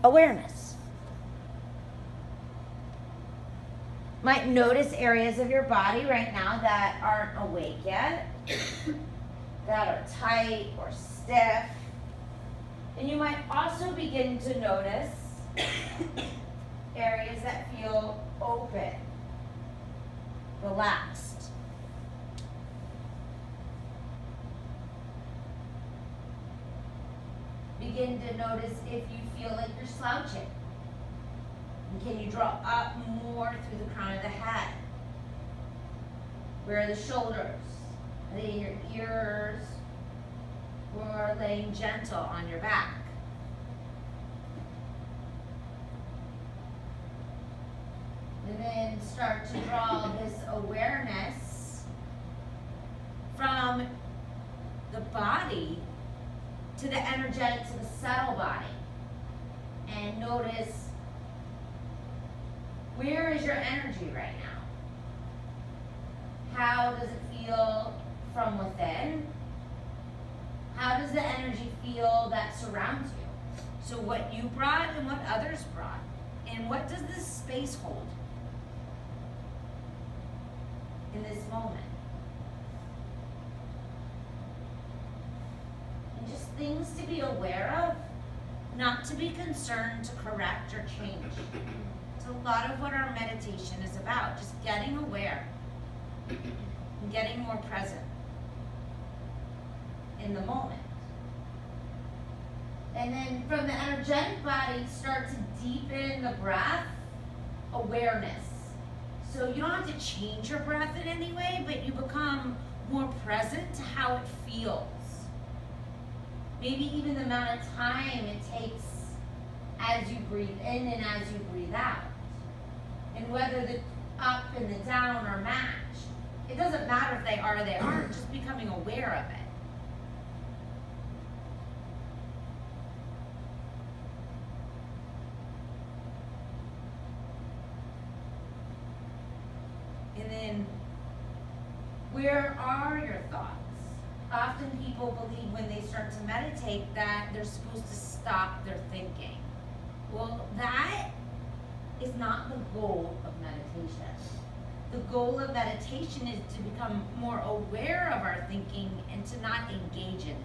awareness. Might notice areas of your body right now that aren't awake yet, that are tight or stiff. And you might also begin to notice areas that feel open, relaxed. Begin to notice if you feel like you're slouching. And can you draw up more through the crown of the head? Where are the shoulders? Are they in your ears? Or laying gentle on your back? And then start to draw this awareness from the body to the energetic, to the subtle body. And notice, where is your energy right now? How does it feel from within? How does the energy feel that surrounds you? So what you brought and what others brought. And what does this space hold in this moment? And just things to be aware of, not to be concerned to correct or change. It's a lot of what our meditation is about, just getting aware and getting more present in the moment. And then from the energetic body, start to deepen the breath awareness. So you don't have to change your breath in any way, but you become more present to how it feels. Maybe even the amount of time it takes as you breathe in and as you breathe out. And whether the up and the down are matched. It doesn't matter if they are or they aren't, just becoming aware of it. And then, where are your thoughts? Often people believe when they start to meditate that they're supposed to stop their thinking. Well, that is not the goal of meditation. The goal of meditation is to become more aware of our thinking and to not engage in it.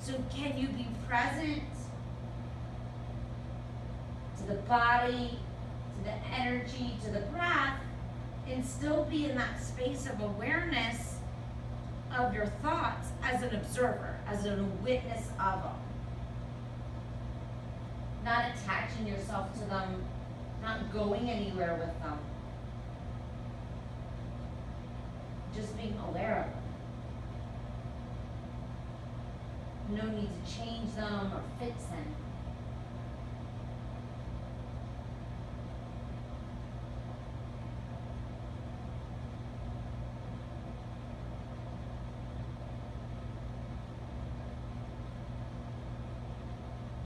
So can you be present to the body, to the energy, to the breath, and still be in that space of awareness of your thoughts as an observer, as a witness of them? Not attaching yourself to them, not going anywhere with them. Just being aware of them. No need to change them or fix them.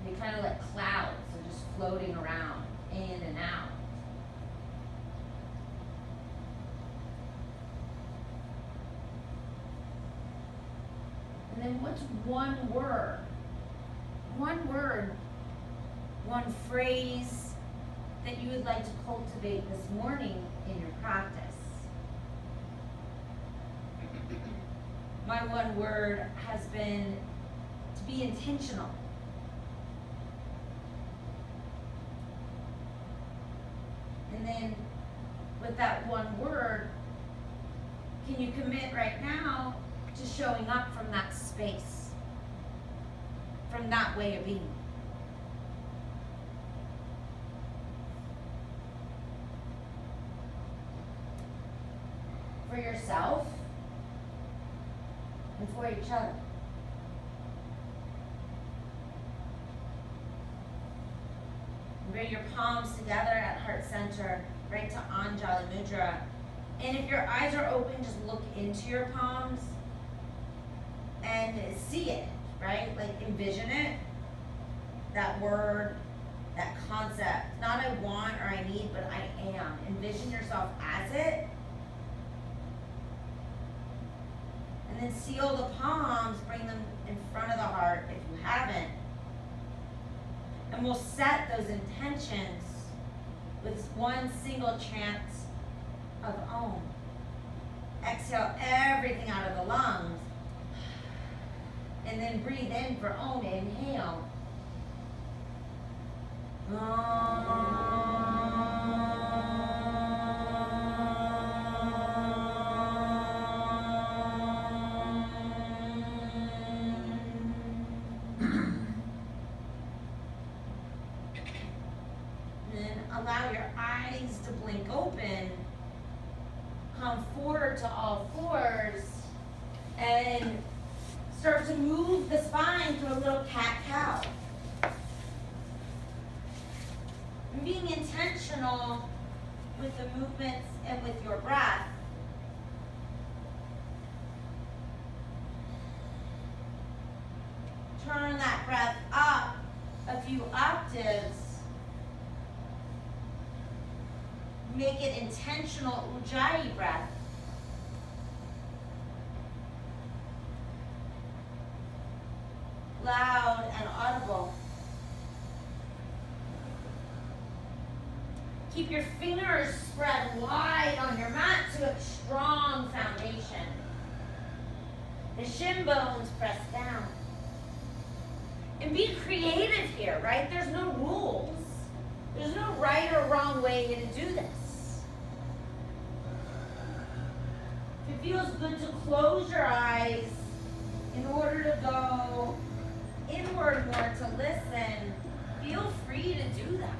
They kind of like clouds, they're just floating around, in and out. And then what's one word, one phrase that you would like to cultivate this morning in your practice? My one word has been to be intentional. And then with that one word, can you commit right now to showing up from that space, from that way of being? For yourself and for each other. Bring your palms together at heart center, right to Anjali Mudra. And if your eyes are open, just look into your palms and see it, right? Like envision it, that word, that concept. Not I want or I need, but I am. Envision yourself as it. And then seal the palms, bring them in front of the heart if you haven't. And we'll set those intentions with one single chant of Om. Exhale everything out of the lungs. And then breathe in for Om. Inhale. Allow your eyes to blink open. Come forward to all fours and start to move the spine to a little cat-cow. And being intentional with the movements and with your breath. Turn that breath up a few octaves. Make it intentional Ujjayi breath. Loud and audible. Keep your fingers spread wide on your mat to a strong foundation. The shin bones press down. And be creative here, right? There's no rules. There's no right or wrong way to do this. If it feels good to close your eyes in order to go inward more to listen, feel free to do that.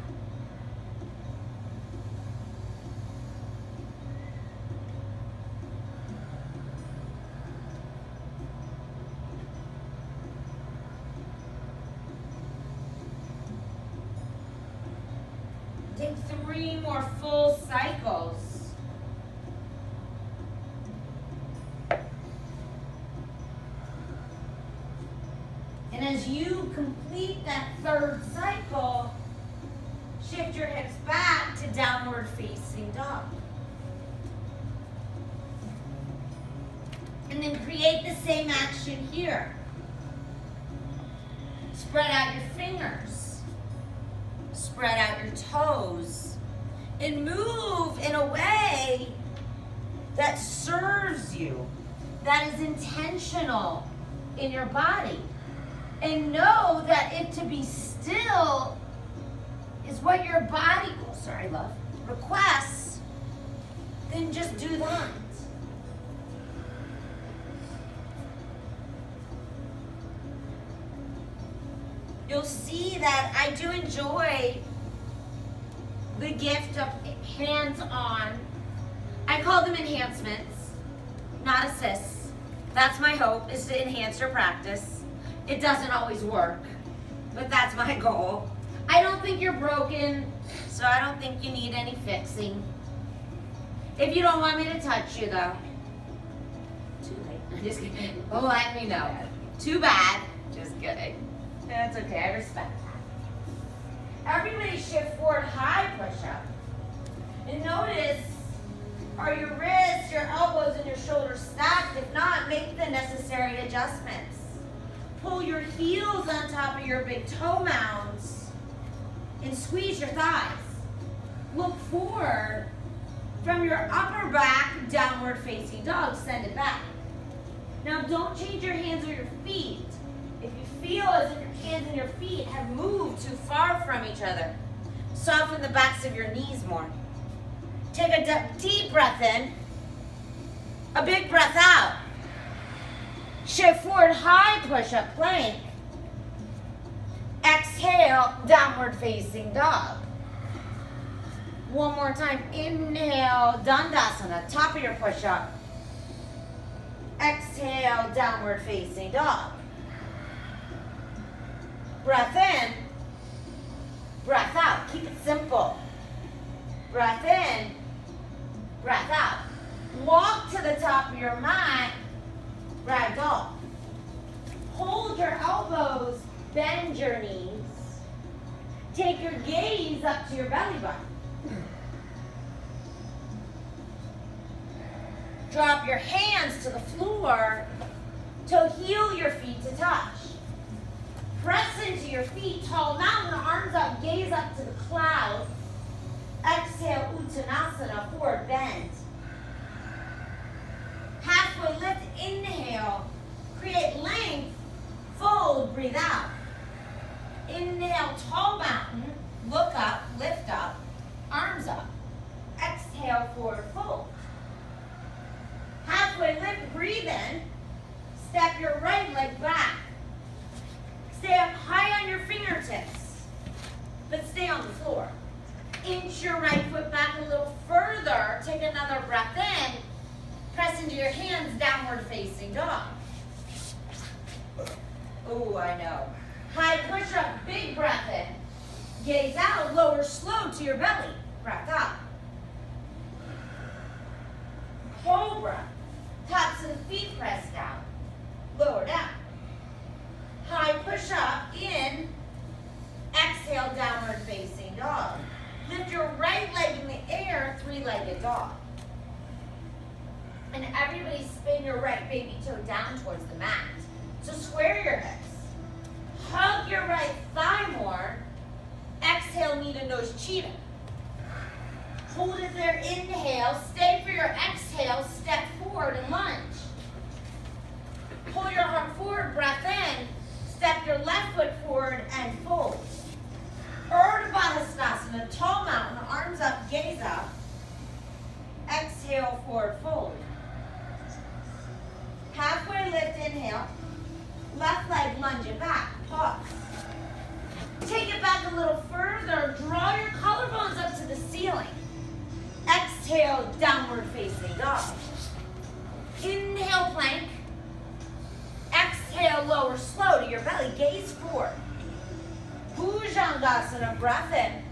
Take 3 more full cycles. And as you complete that 3rd cycle, shift your hips back to downward facing dog. And then create the same action here. Spread out your fingers. Spread out your toes and move in a way that serves you, that is intentional in your body. And know that if to be still is what your body, requests, then just do that. You'll see that I do enjoy the gift of hands-on. I call them enhancements, not assists. That's my hope, is to enhance your practice. It doesn't always work, but that's my goal. I don't think you're broken, so I don't think you need any fixing. If you don't want me to touch you, though, too late. I'm just kidding. Oh, let me know. Too bad. Just kidding. That's okay, I respect that. Everybody shift forward, high push-up. And notice, are your wrists, your elbows, and your shoulders stacked? If not, make the necessary adjustments. Pull your heels on top of your big toe mounds and squeeze your thighs. Look forward from your upper back, downward facing dog, send it back. Now don't change your hands or your feet. If you feel as if your hands and your feet have moved too far from each other, soften the backs of your knees more. Take a deep breath in, a big breath out. Shift forward, high push-up plank. Exhale, downward facing dog. One more time, inhale, Dandasana, top of your push-up. Exhale, downward facing dog. Breath in, breath out. Keep it simple. Breath in, breath out. Walk to the top of your mat, ragdoll. Hold your elbows, bend your knees. Take your gaze up to your belly button. Drop your hands to the floor to heel your feet to touch. Press into your feet, tall mountain, arms up, gaze up to the cloud. Exhale, Uttanasana, forward bend. Halfway lift, inhale, create length, fold, breathe out. Inhale, tall mountain, look up, lift up, arms up. Exhale, forward fold. Halfway lift, breathe in, step your right leg back. Stay up high on your fingertips, but stay on the floor. Inch your right foot back a little further, take another breath in, press into your hands, downward facing dog. Ooh, I know. High push up, big breath in. Gaze out, lower slow to your belly. Breath out. Cobra. Tops of the feet press down. Lower down. High push up, in. Exhale, downward facing dog. Lift your right leg in the air, three-legged dog. And everybody spin your right baby toe down towards the mat. So square your hips. Hug your right thigh more. Exhale, knee to nose cheetah. Hold it there, inhale. Stay for your exhale, step forward and lunge. Pull your arm forward, breath in. Step your left foot forward and fold. Urdhva Hastasana, tall mountain, arms up, gaze up. Exhale, forward fold. Halfway lift, inhale. Left leg, lunge it back. Pause. Take it back a little further. Draw your collarbones up to the ceiling. Exhale, downward facing dog. Inhale, plank. Exhale, lower slow to your belly. Gaze forward. Bhujangasana, breath in.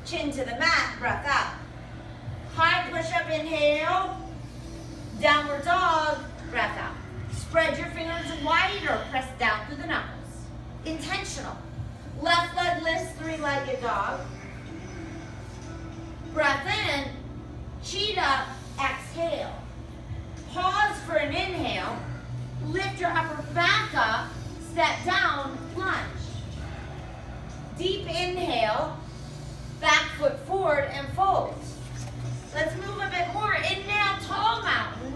Chin to the mat, breath out. High push up, inhale. Downward dog, breath out. Spread your fingers wider, press down through the knuckles. Intentional. Left leg lifts, three-legged dog. Breath in, cheetah, exhale. Pause for an inhale. Lift your upper back up, step down, lunge. Deep inhale, back foot forward and fold. Let's move a bit more. Inhale, tall mountain.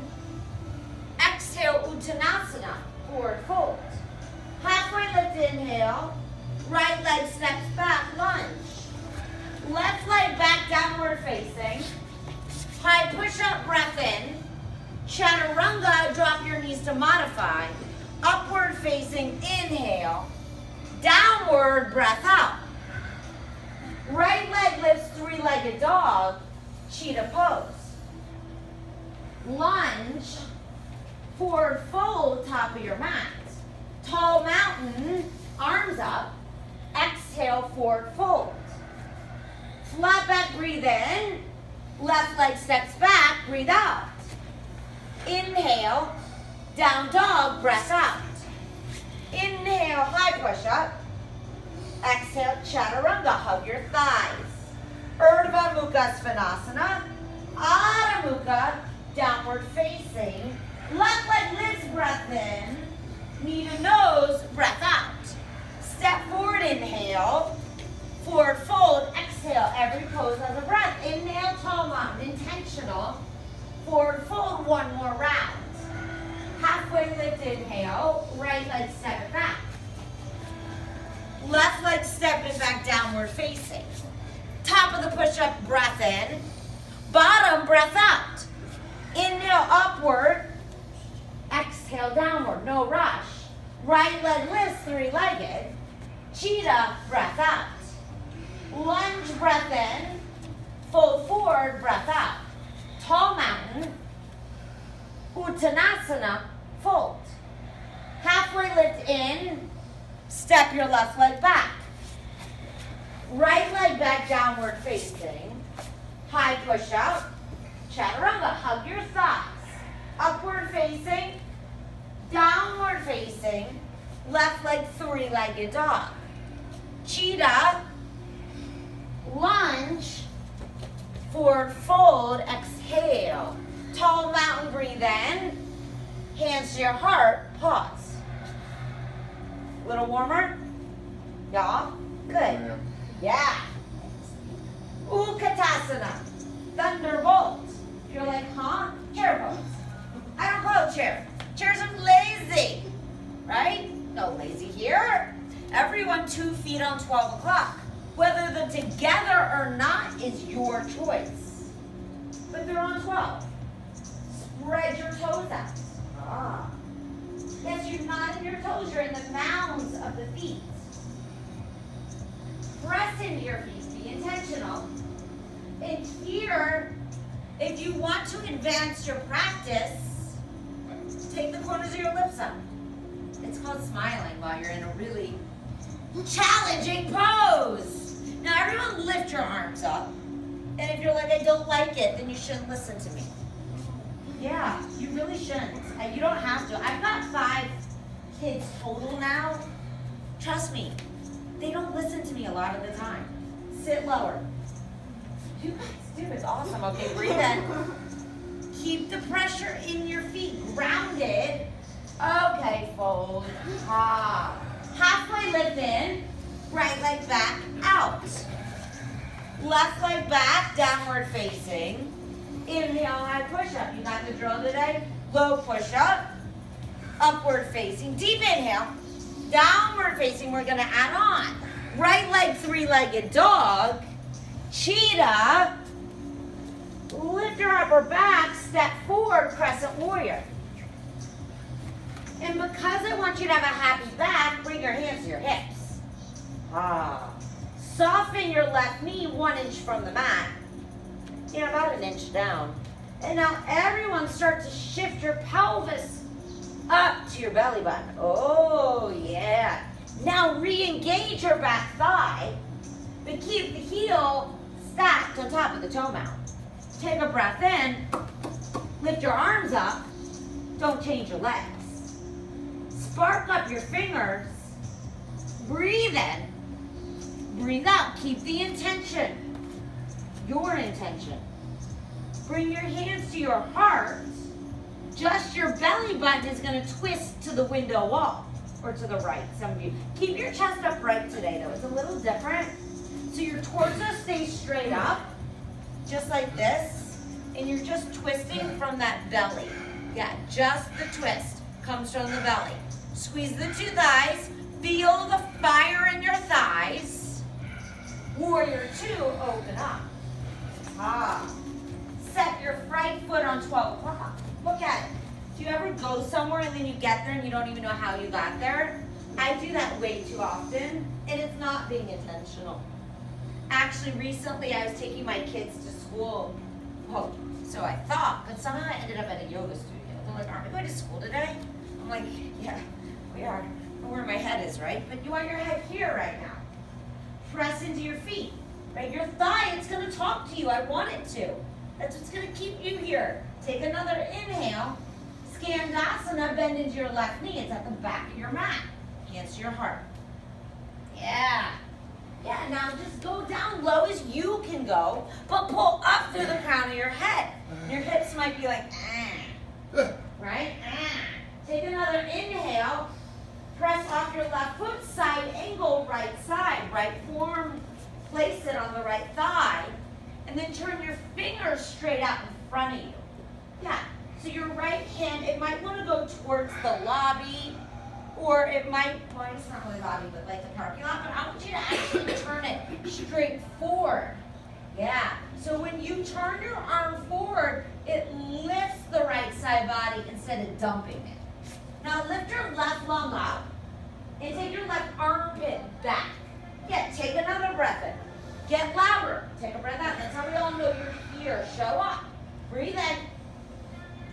Exhale, Uttanasana, forward fold. Halfway lift, inhale. Right leg steps back, lunge. Left leg back, downward facing. High push up, breath in. Chaturanga, drop your knees to modify. Upward facing, inhale. Downward, breath out. Right leg lifts, three-legged dog. Cheetah pose. Lunge, forward fold, top of your mat. Tall mountain, arms up. Exhale, forward fold. Flat back, breathe in. Left leg steps back, breathe out. Inhale, down dog, breath out. Inhale, high push up. Exhale, chaturanga, hug your thighs. Urdhva Mukha Svanasana. Adho Mukha, downward facing. Left leg lifts, breath in. Knee to nose, breath out. Step forward, inhale. Forward fold, exhale. Every pose has a breath. Inhale, tall mountain, intentional. Forward fold, one more round. Halfway lift, inhale. Right leg step it back. Left leg step it back, downward facing. Top of the push-up, breath in. Bottom, breath out. Inhale, upward. Exhale, downward, no rush. Right leg lifts, three-legged. Cheetah, breath out. Lunge, breath in. Fold forward, breath out. Tall mountain. Uttanasana, fold. Halfway lift in. Step your left leg back. Right leg back, downward facing. High push up. Chaturanga, hug your thighs. Upward facing. Downward facing. Left leg, three-legged dog. Cheetah. Lunge. Forward fold. Exhale. Tall mountain, breathe in. Hands to your heart. Pause. Little warmer? Yeah? Good. Yeah. Utkatasana. Thunderbolt. You're like, huh? Chair pose. I don't go chair. Chairs are lazy. Right? No lazy here. Everyone 2 feet on 12 o'clock. Whether they're together or not is your choice. But they're on 12. Spread your toes out. Ah. Yes, you're not in your toes, you're in the mounds of the feet. Press into your feet, be intentional. And here, if you want to advance your practice, take the corners of your lips up. It's called smiling while you're in a really challenging pose. Now everyone lift your arms up. And if you're like, I don't like it, then you shouldn't listen to me. Yeah, you really shouldn't. You don't have to. I've got 5 kids total now. Trust me, they don't listen to me a lot of the time. Sit lower. You guys do, it's awesome. Okay, breathe in. Keep the pressure in your feet, grounded. Okay, fold. Ah. Halfway lift in, right leg back, out. Left leg back, downward facing. Inhale, high push-up. You got the drill today? Low push-up. Upward facing. Deep inhale. Downward facing. We're going to add on. Right leg, 3-legged dog. Cheetah. Lift your upper back. Step forward, crescent warrior. And because I want you to have a happy back, bring your hands to your hips. Ah. Soften your left knee 1 inch from the mat. Yeah, about 1 inch down. And now everyone start to shift your pelvis up to your belly button. Oh, yeah. Now re-engage your back thigh, but keep the heel stacked on top of the toe mount. Take a breath in. Lift your arms up. Don't change your legs. Spark up your fingers. Breathe in. Breathe out. Keep the intention. Your intention. Bring your hands to your heart. Just your belly button is going to twist to the window wall or to the right. Some of you. Keep your chest upright today, though. It's a little different. So your torso stays straight up, just like this. And you're just twisting from that belly. Yeah, just the twist comes from the belly. Squeeze the 2 thighs. Feel the fire in your thighs. Warrior 2, open up. Ah. Set your right foot on 12 o'clock. Look at it. Do you ever go somewhere and then you get there and you don't even know how you got there? I do that way too often, and it's not being intentional. Actually, recently I was taking my kids to school. Well, so I thought, but somehow I ended up at a yoga studio. They're like, aren't we going to school today? I'm like, yeah, we are. I know where my head is, right? But you want your head here right now. Press into your feet. Right, your thigh, it's going to talk to you. I want it to. That's what's going to keep you here. Take another inhale. Skandasana, bend into your left knee. It's at the back of your mat. Hands to your heart. Yeah. Yeah, now just go down low as you can go, but pull up through the crown of your head. Your hips might be like, right? Take another inhale. Press off your left foot, side angle, right side. Right forearm, place it on the right thigh. And then turn your fingers straight out in front of you. Yeah, so your right hand, it might want to go towards the lobby, or it might, well, it's not really lobby, but like the parking lot, but I want you to actually turn it straight forward. Yeah, so when you turn your arm forward, it lifts the right side body instead of dumping it. Now lift your left lung up, and take your left armpit back. Yeah, take another breath in. Get louder. Take a breath out. That's how we all know you're here. Show up. Breathe in.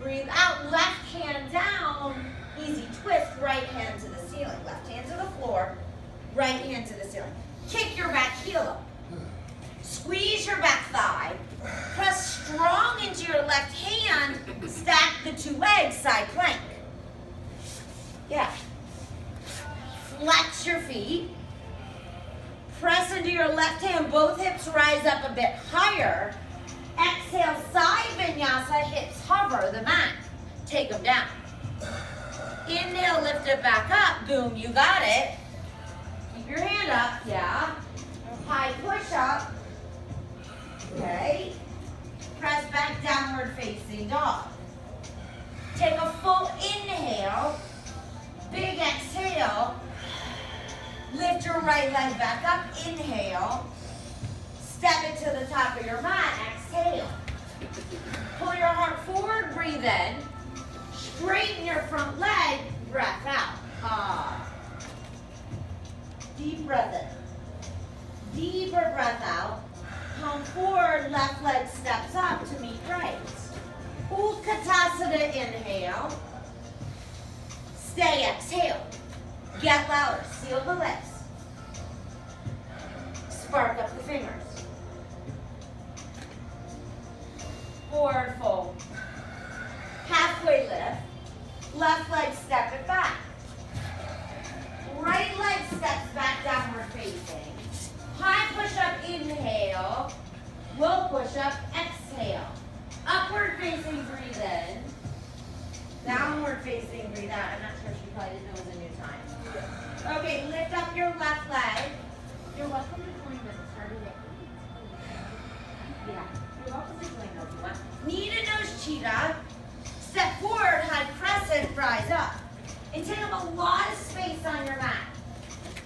Breathe out. Left hand down. Easy twist. Right hand to the ceiling. Left hand to the floor. Right hand to the ceiling. Kick your back heel up. Squeeze your back thigh. Press strong into your left hand. Stack the 2 legs. Side plank. Yeah. Flex your feet. Press into your left hand, both hips rise up a bit higher. Exhale, side vinyasa, hips hover the mat. Take them down. Inhale, lift it back up. Boom, you got it. downward facing dog. Take a full inhale, big exhale. Lift your right leg back up, inhale. Step it to the top of your mat, exhale. Pull your heart forward, breathe in. Straighten your front leg, breath out. Deep breath in. Deeper breath out. Come forward, left leg steps up to meet right. Utkatasana, inhale. Stay, exhale. Get louder, seal the lips. Spark up the fingers. Forward fold. Halfway lift. Left leg step it back. Right leg steps back, downward facing. High push up, inhale. Low push up, exhale. Upward facing, breathe in. Downward facing, breathe out. I'm not sure, she probably didn't know it was a new time. Okay, lift up your left leg. You're welcome to join us. It started at 8. Yeah, you're welcome to join us if you want. Knee to nose cheetah. Step forward, high crescent, rise up. And take up a lot of space on your mat.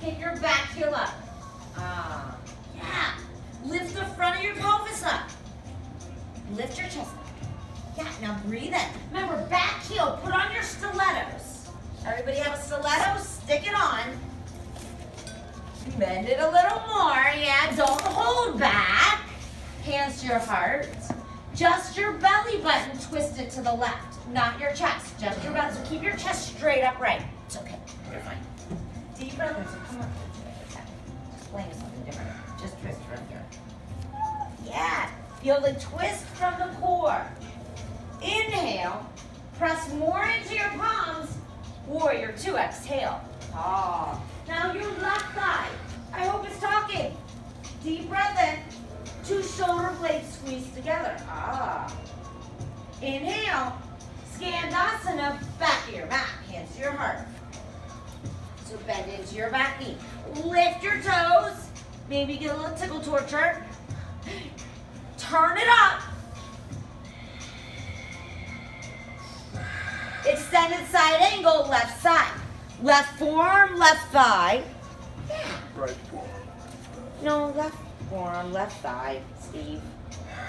Kick your back heel up. Yeah. Lift the front of your pelvis up. Lift your chest up. Yeah, now breathe in. Remember, back heel, put on your stilettos. Everybody have a stiletto? Stick it on. Bend it a little more. Yeah, don't hold back. Hands to your heart. Just your belly button, twist it to the left. Not your chest, just your belly. So keep your chest straight upright. It's okay, you're fine. Deep breath in, so come on. Explain something different. Just twist from here. Yeah, feel the twist from the core. Inhale, press more into your palms. Warrior 2, exhale. Now your left thigh. I hope it's talking. Deep breath in. 2 shoulder blades squeeze together. Inhale. Skandasana, back of your mat. Hands to your heart. So bend into your back knee. Lift your toes. Maybe get a little tickle torture. Turn it up. Extended side angle, left side. Left forearm, left thigh. Yeah. Right forearm. No, left forearm, left thigh, Steve.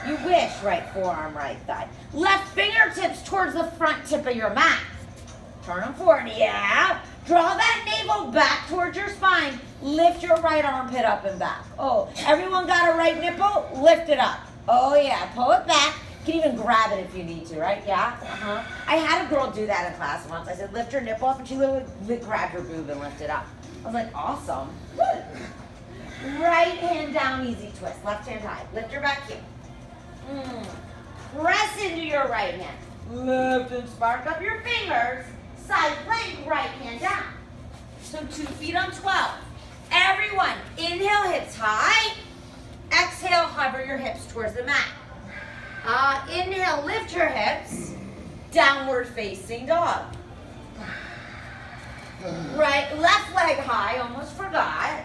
You wish, right forearm, right thigh. Left fingertips towards the front tip of your mat. Turn them forward, yeah. Draw that navel back towards your spine. Lift your right armpit up and back. Oh, everyone got a right nipple? Lift it up. Oh yeah, pull it back. You can even grab it if you need to, right? Yeah? I had a girl do that in class once. I said, lift your nipple up, and she literally grabbed her boob and lifted it up. I was like, awesome. Right hand down, easy twist. Left hand high. Lift your back heel. Press into your right hand. Lift and spark up your fingers. Side plank, right hand down. So 2 feet on 12. Everyone, inhale, hips high. Exhale, hover your hips towards the mat. Inhale, lift your hips. Downward facing dog. Right, left leg high, almost forgot.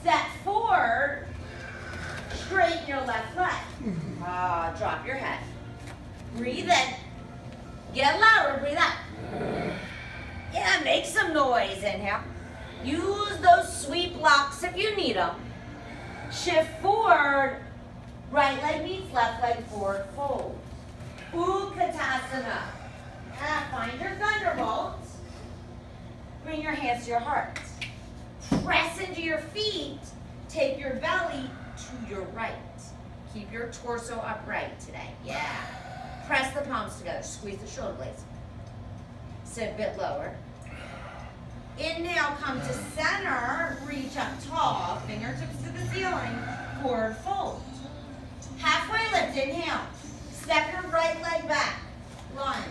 Step forward. Straighten your left leg. Drop your head. Breathe in. Get louder, breathe out. Yeah, make some noise. Inhale. Use those sweep blocks if you need them. Shift forward. Right leg meets left leg, forward fold. Utkatasana. Find your thunderbolt. Bring your hands to your heart. Press into your feet. Take your belly to your right. Keep your torso upright today. Yeah. Press the palms together. Squeeze the shoulder blades. Sit a bit lower. Inhale, come to center. Reach up tall. Fingertips to the ceiling. Forward fold. Halfway lift. Inhale. Step your right leg back. Lunge.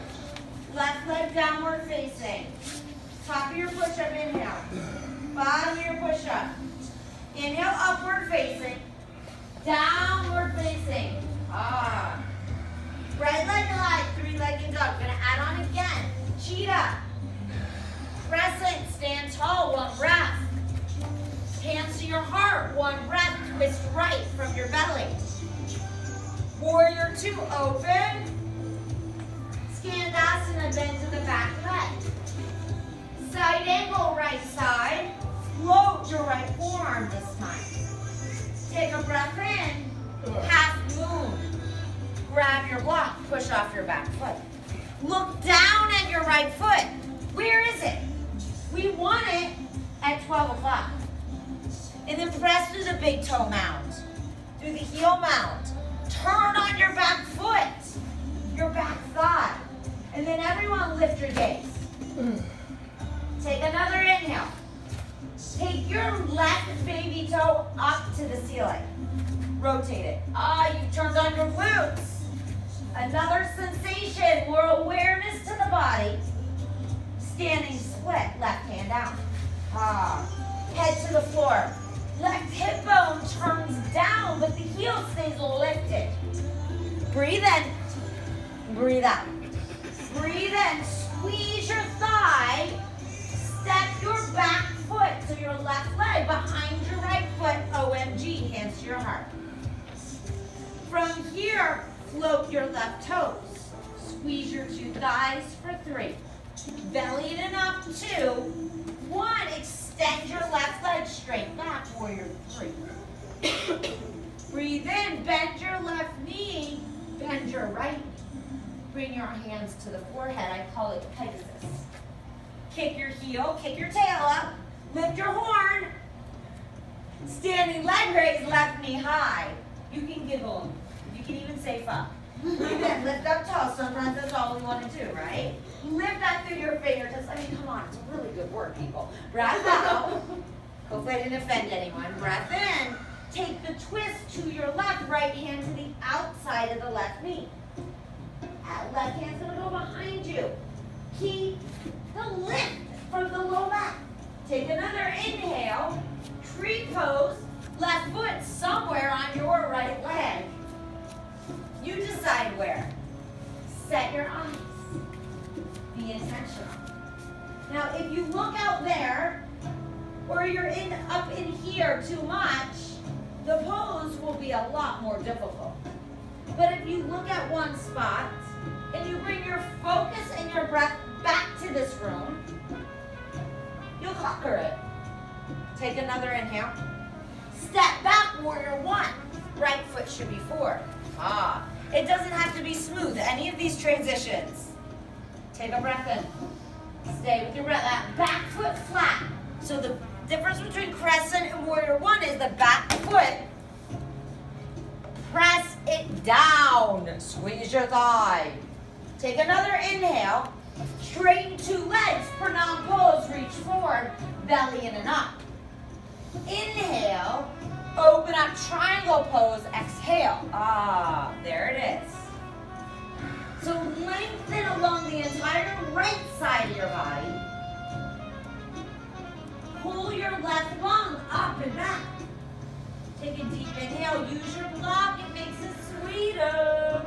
Left leg downward facing. Top of your push-up. Inhale. Bottom of your push-up. Inhale, upward facing. Downward facing. Right leg high, 3-legged dog. Gonna add on again. Cheetah. Crescent, stand tall, 1 breath. Hands to your heart, 1 breath. Twist right from your belly. Warrior 2, open. Skandasana, bend to the back leg. Side angle, right side. Float your right forearm this time. Take a breath in. Half moon. Grab your block. Push off your back foot. Look down at your right foot. Where is it? We want it at 12 o'clock. And then press through the big toe mound. Through the heel mound. Turn on your back foot. Your back thigh. And then everyone lift your gaze. Take another inhale. Take your left baby toe up to the ceiling. Rotate it. You've turned on your glutes. Another sensation, more awareness to the body. Standing split, left hand out. Head to the floor. Left hip bone turns down, but the heel stays lifted. Breathe in, breathe out. Breathe in, squeeze your thigh. Step your back foot, so your left leg behind your right foot. OMG, hands to your heart. From here, float your left toes. Squeeze your two thighs for 3. Belly it up, 2. 1, extend your left leg straight back, warrior 3. Breathe in, bend your left knee, bend your right knee. Bring your hands to the forehead, I call it Pegasus. Kick your heel, kick your tail up, lift your horn. Standing leg raise, left knee high. You can giggle, you can even say fuck. Breathe in, lift up tall, sometimes that's all we want to do, right? Lift that through your fingertips. I mean, come on, it's a really good work, people. Breath out. Hopefully I didn't offend anyone. Breath in. Take the twist to your left, right hand to the outside of the left knee. Left hand's gonna go behind you. Keep the lift from the low back. Take another inhale. Tree pose. Left foot somewhere on your right leg. You decide where. Set your eyes. Be intentional. Now, if you look out there, or you're up in here too much, the pose will be a lot more difficult. But if you look at one spot, and you bring your focus and your breath back to this room, you'll conquer it. Take another inhale. Step back, warrior 1. Right foot should be forward. It doesn't have to be smooth, any of these transitions. Take a breath in. Stay with your breath out. Back foot flat. So the difference between crescent and warrior 1 is the back foot. Press it down. Squeeze your thigh. Take another inhale. Straighten 2 legs. Pranam pose. Reach forward. Belly in and up. Inhale. Open up triangle pose. Exhale. There it is. So lengthen along the entire right side of your body. Pull your left lung up and back. Take a deep inhale. Use your block. It makes it sweeter.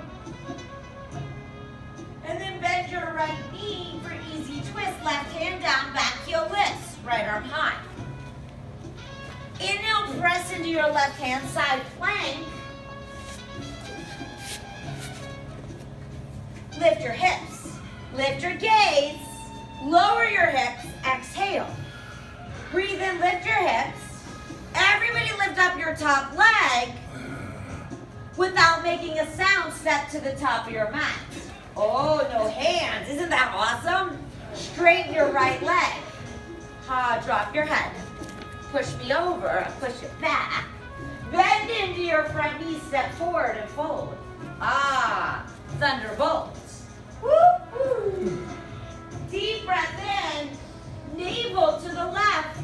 And then bend your right knee for easy twist. Left hand down, back heel lifts. Right arm high. Inhale, press into your left hand side plank. Lift your hips. Lift your gaze. Lower your hips. Exhale. Breathe in, lift your hips. Everybody lift up your top leg without making a sound. Step to the top of your mat. Oh, no hands. Isn't that awesome? Straighten your right leg. Drop your head. Push me over. Push it back. Bend into your front knee. Step forward and fold. Thunderbolt. Woo-hoo. Deep breath in. Navel to the left.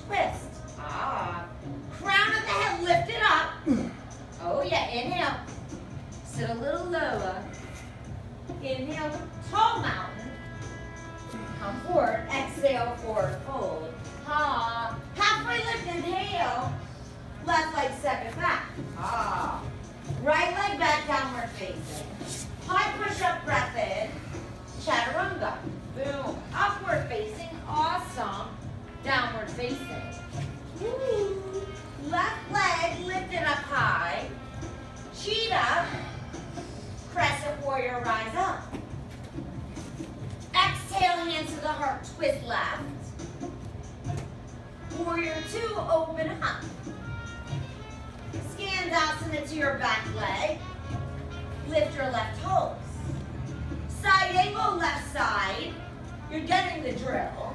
Twist. Crown of the head lifted up. Oh yeah, inhale. Sit a little lower. Inhale, tall mountain. Come forward. Exhale, forward fold. Halfway lift, inhale. Left leg step it back. Right leg back, downward facing. High push-up, breath in. Chaturanga. Boom. Upward facing. Awesome. Downward facing. Woo. Left leg lifted up high. Cheetah. Warrior two, open up. Skandasana to your back leg. Lift your left toes. Side angle, left side. You're getting the drill.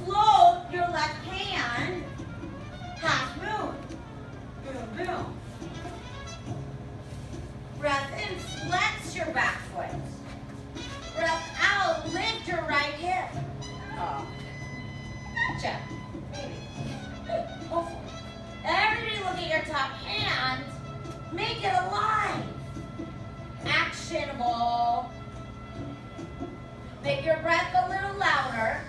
Float your left hand. Half moon. Boom, boom. Breath in, flex your back foot. Breath out, lift your right hip. Oh, gotcha. Maybe. Hopefully. Everybody look at your top hand. Make it alive. Actionable. Make your breath a little louder.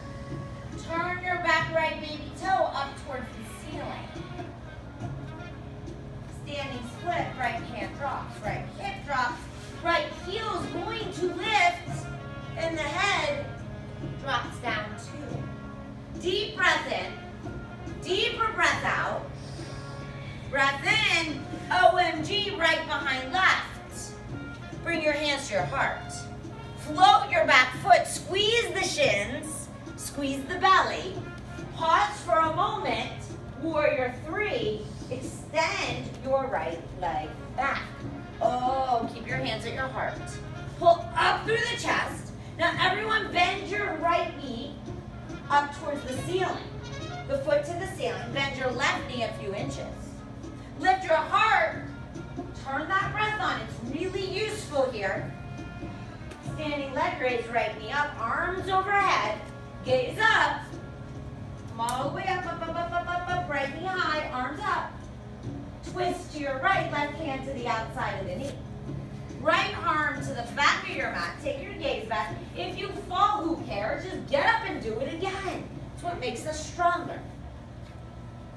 Turn your back right baby toe up towards the ceiling. Standing split, right hand drops, right hip drops, right heel is going to lift, and the head drops down too. Deep breath in, deeper breath out. Breath in, OMG, right behind left. Bring your hands to your heart. Float your back foot, squeeze the shins, squeeze the belly. Pause for a moment, warrior three. Extend your right leg back. Oh, keep your hands at your heart. Pull up through the chest. Now everyone bend your right knee up towards the ceiling. The foot to the ceiling. Bend your left knee a few inches. Lift your heart. Turn that breath on. It's really useful here. Standing leg raise, right knee up, arms overhead. Gaze up. Come all the way up, up. Right knee high, arms up. Twist to your right, left hand to the outside of the knee. Right arm to the back of your mat. Take your gaze back. If you fall, who cares? Just get up and do it again. It's what makes us stronger.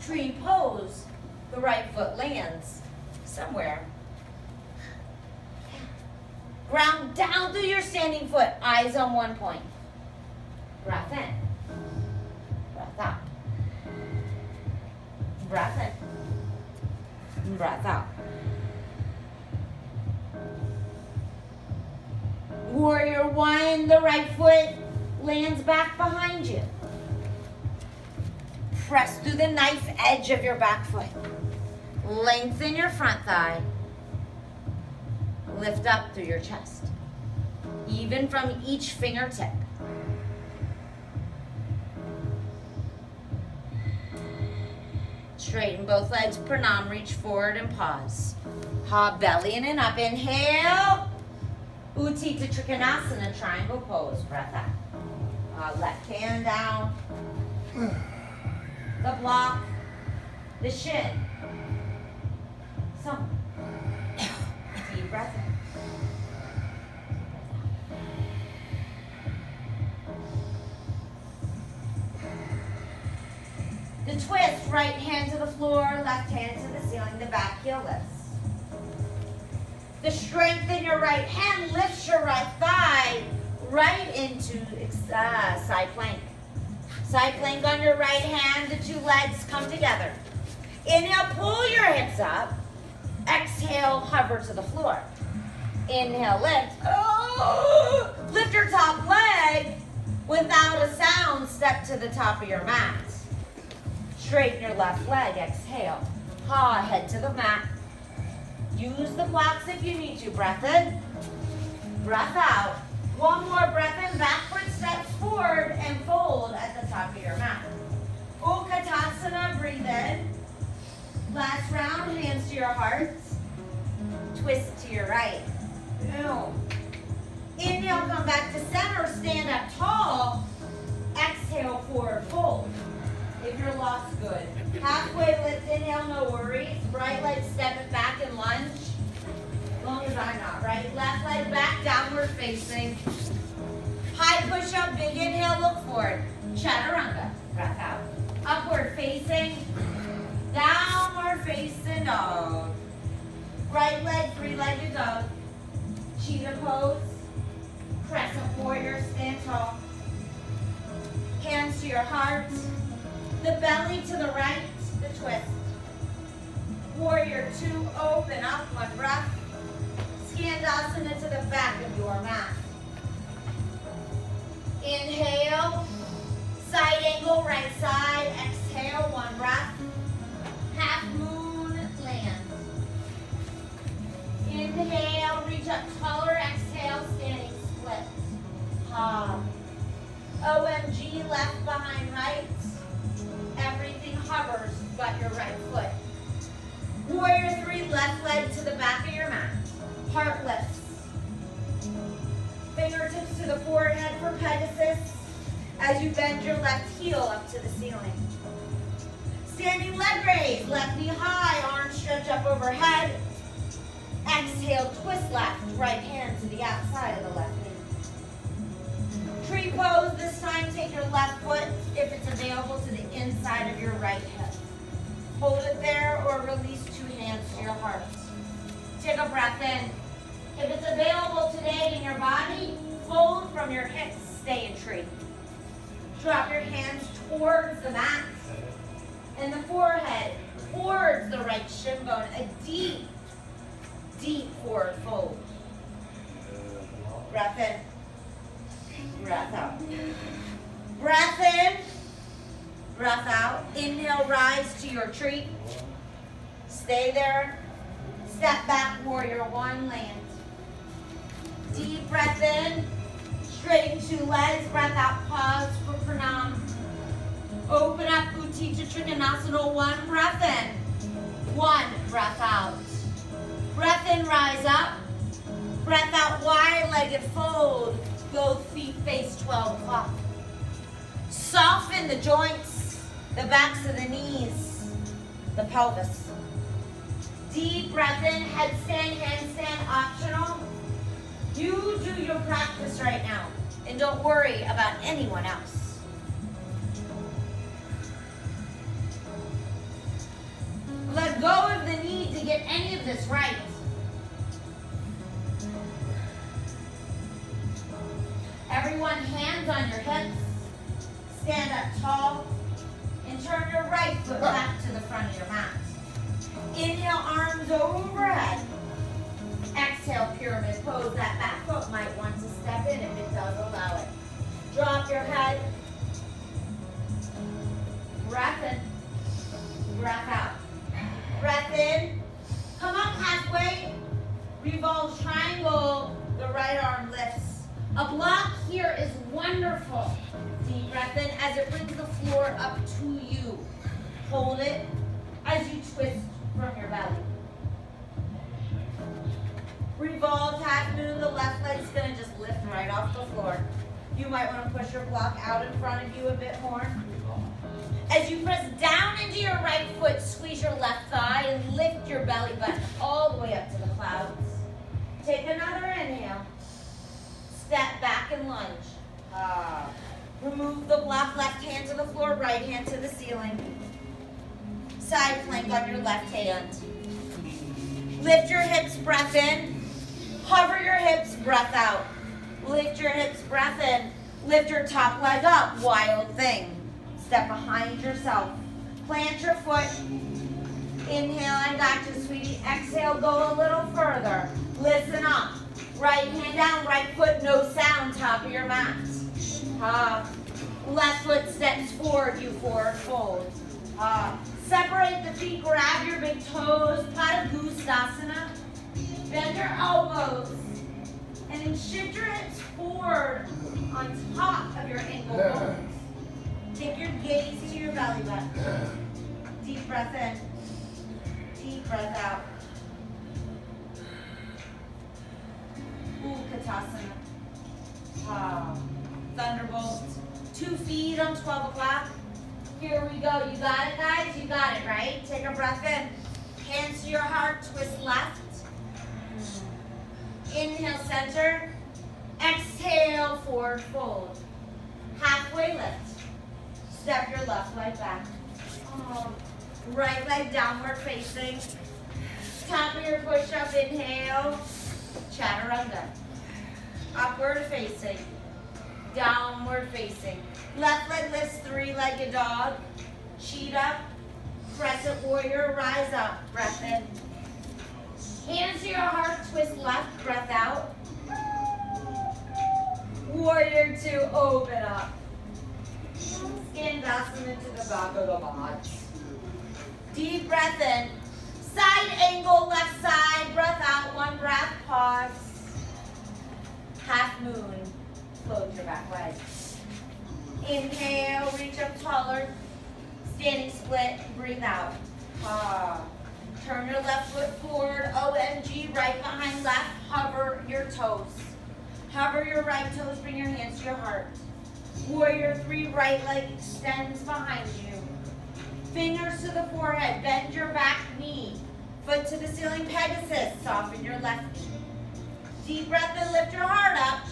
Tree pose. The right foot lands somewhere. Ground down through your standing foot. Eyes on one point. Breath in. Breath out. Breath in. Breath out. Warrior one, the right foot lands back behind you. Press through the knife edge of your back foot. Lengthen your front thigh. Lift up through your chest. Even from each fingertip. Straighten both legs, pranam, reach forward and pause. Ha, belly in and up. Inhale. Utthita Trikonasana, triangle pose. Breath out. Left hand down. The block. The shin. Some. Deep breath in. The twist, right hand to the floor, left hand to the ceiling, the back heel lifts. The strength in your right hand lifts your right thigh right into side plank. Side plank on your right hand, the two legs come together. Inhale, pull your hips up. Exhale, hover to the floor. Inhale, lift. Oh, lift your top leg. Without a sound, step to the top of your mat. Straighten your left leg. Exhale. Ha, head to the mat. Use the blocks if you need to. Breath in. Breath out. One more breath in. Backward steps forward and fold at the top of your mat. Utkatasana, breathe in. Last round, hands to your heart. Twist to your right. Boom. Inhale, come back to center. Stand up tall. Exhale, forward fold. If you're lost, good. Halfway lift, inhale, no worries. Right leg, step it back and lunge. As long as I'm not, right? Left leg back, downward facing. High push up, big inhale, look forward. Chaturanga, breath out. Upward facing. Downward facing dog. Right leg, three-legged dog. Cheetah pose. Crescent warrior, stand tall. Hands to your heart. The belly to the right, the twist. Warrior two, open up, one breath. Skandasana to the back of your mat. Inhale, side angle, right side. Exhale, one breath. up your right foot. Warrior 3, left leg to the back of your mat. Heart lifts. Fingertips to the forehead for Pegasus as you bend your left heel up to the ceiling. Standing leg raise, left knee high, arms stretch up overhead. Exhale, twist left, right hand to the outside of the left knee. Tree pose, this time take your left foot, if it's available, to the inside of your right hip. Hold it there or release 2 hands to your heart. Take a breath in. If it's available today in your body, fold from your hips, stay in tree. Drop your hands towards the mat and the forehead towards the right shin bone. A deep, deep forward fold. Breath in, breath out. Breath in, breath out. Inhale, rise to your tree. Stay there. Step back, warrior 1, land. Deep breath in, straighten 2 legs, breath out, pause for pranam. Open up, Utthita Trikonasana, 1 breath in, 1 breath out. Breath in, rise up. Breath out, wide-legged fold. Both feet face 12 o'clock. Soften the joints, the backs of the knees, the pelvis. Deep breath in, headstand, handstand, optional. You do your practice right now, and don't worry about anyone else. Let go of the need to get any of this right. Everyone, hands on your hips. Stand up tall, and turn your right foot back to the front of your mat. Inhale, arms overhead. Exhale, pyramid pose. That back foot might want to step in if it does allow it. Drop your head. Breath in. Breath out. Breath in. Come up halfway. Revolve triangle. The right arm lifts. A block here is wonderful. Deep breath in as it brings the floor up to you. Hold it as you twist from your belly. Revolve, half moon, the left leg's gonna just lift right off the floor. You might wanna push your block out in front of you a bit more. As you press down into your right foot, squeeze your left thigh and lift your belly button all the way up to the clouds. Take another inhale. Step back and lunge. Remove the block, left hand to the floor, right hand to the ceiling. Side plank on your left hand. Lift your hips, breath in. Hover your hips, breath out. Lift your hips, breath in. Lift your top leg up, wild thing. Step behind yourself. Plant your foot. Inhale, I got you, sweetie. Exhale, go a little further. Listen up. Right hand down, right foot, no sound, top of your mat. Left foot steps forward, you forward fold. Separate the feet, grab your big toes, Padangusthasana. Bend your elbows, and then shift your hips forward on top of your ankle bones. Take your gaze to your belly button. Deep breath in, deep breath out. Utkatasana. Thunderbolt. 2 feet on 12 o'clock. Here we go. You got it, guys? You got it, right? Take a breath in. Hands to your heart. Twist left. Inhale, center. Exhale, forward fold. Halfway lift. Step your left leg back. Right leg downward facing. Top of your push-up, inhale. Chaturanga. Upward facing. Downward facing. Left leg lifts, 3-legged dog. Cheetah. Crescent warrior, rise up. Breath in. Hands to your heart, twist left, breath out. Warrior 2, open up. Skandasana to the back of the mat. Deep breath in. Side angle, left side, breath out, 1 breath, pause. Half moon, float your back leg. Inhale, reach up taller. Standing split, breathe out. Turn your left foot forward, OMG, right behind left, hover your toes. Hover your right toes, bring your hands to your heart. Warrior 3, right leg extends behind you. Fingers to the forehead, bend your back knee. Foot to the ceiling, Pegasus, soften your left knee. Deep breath and lift your heart up.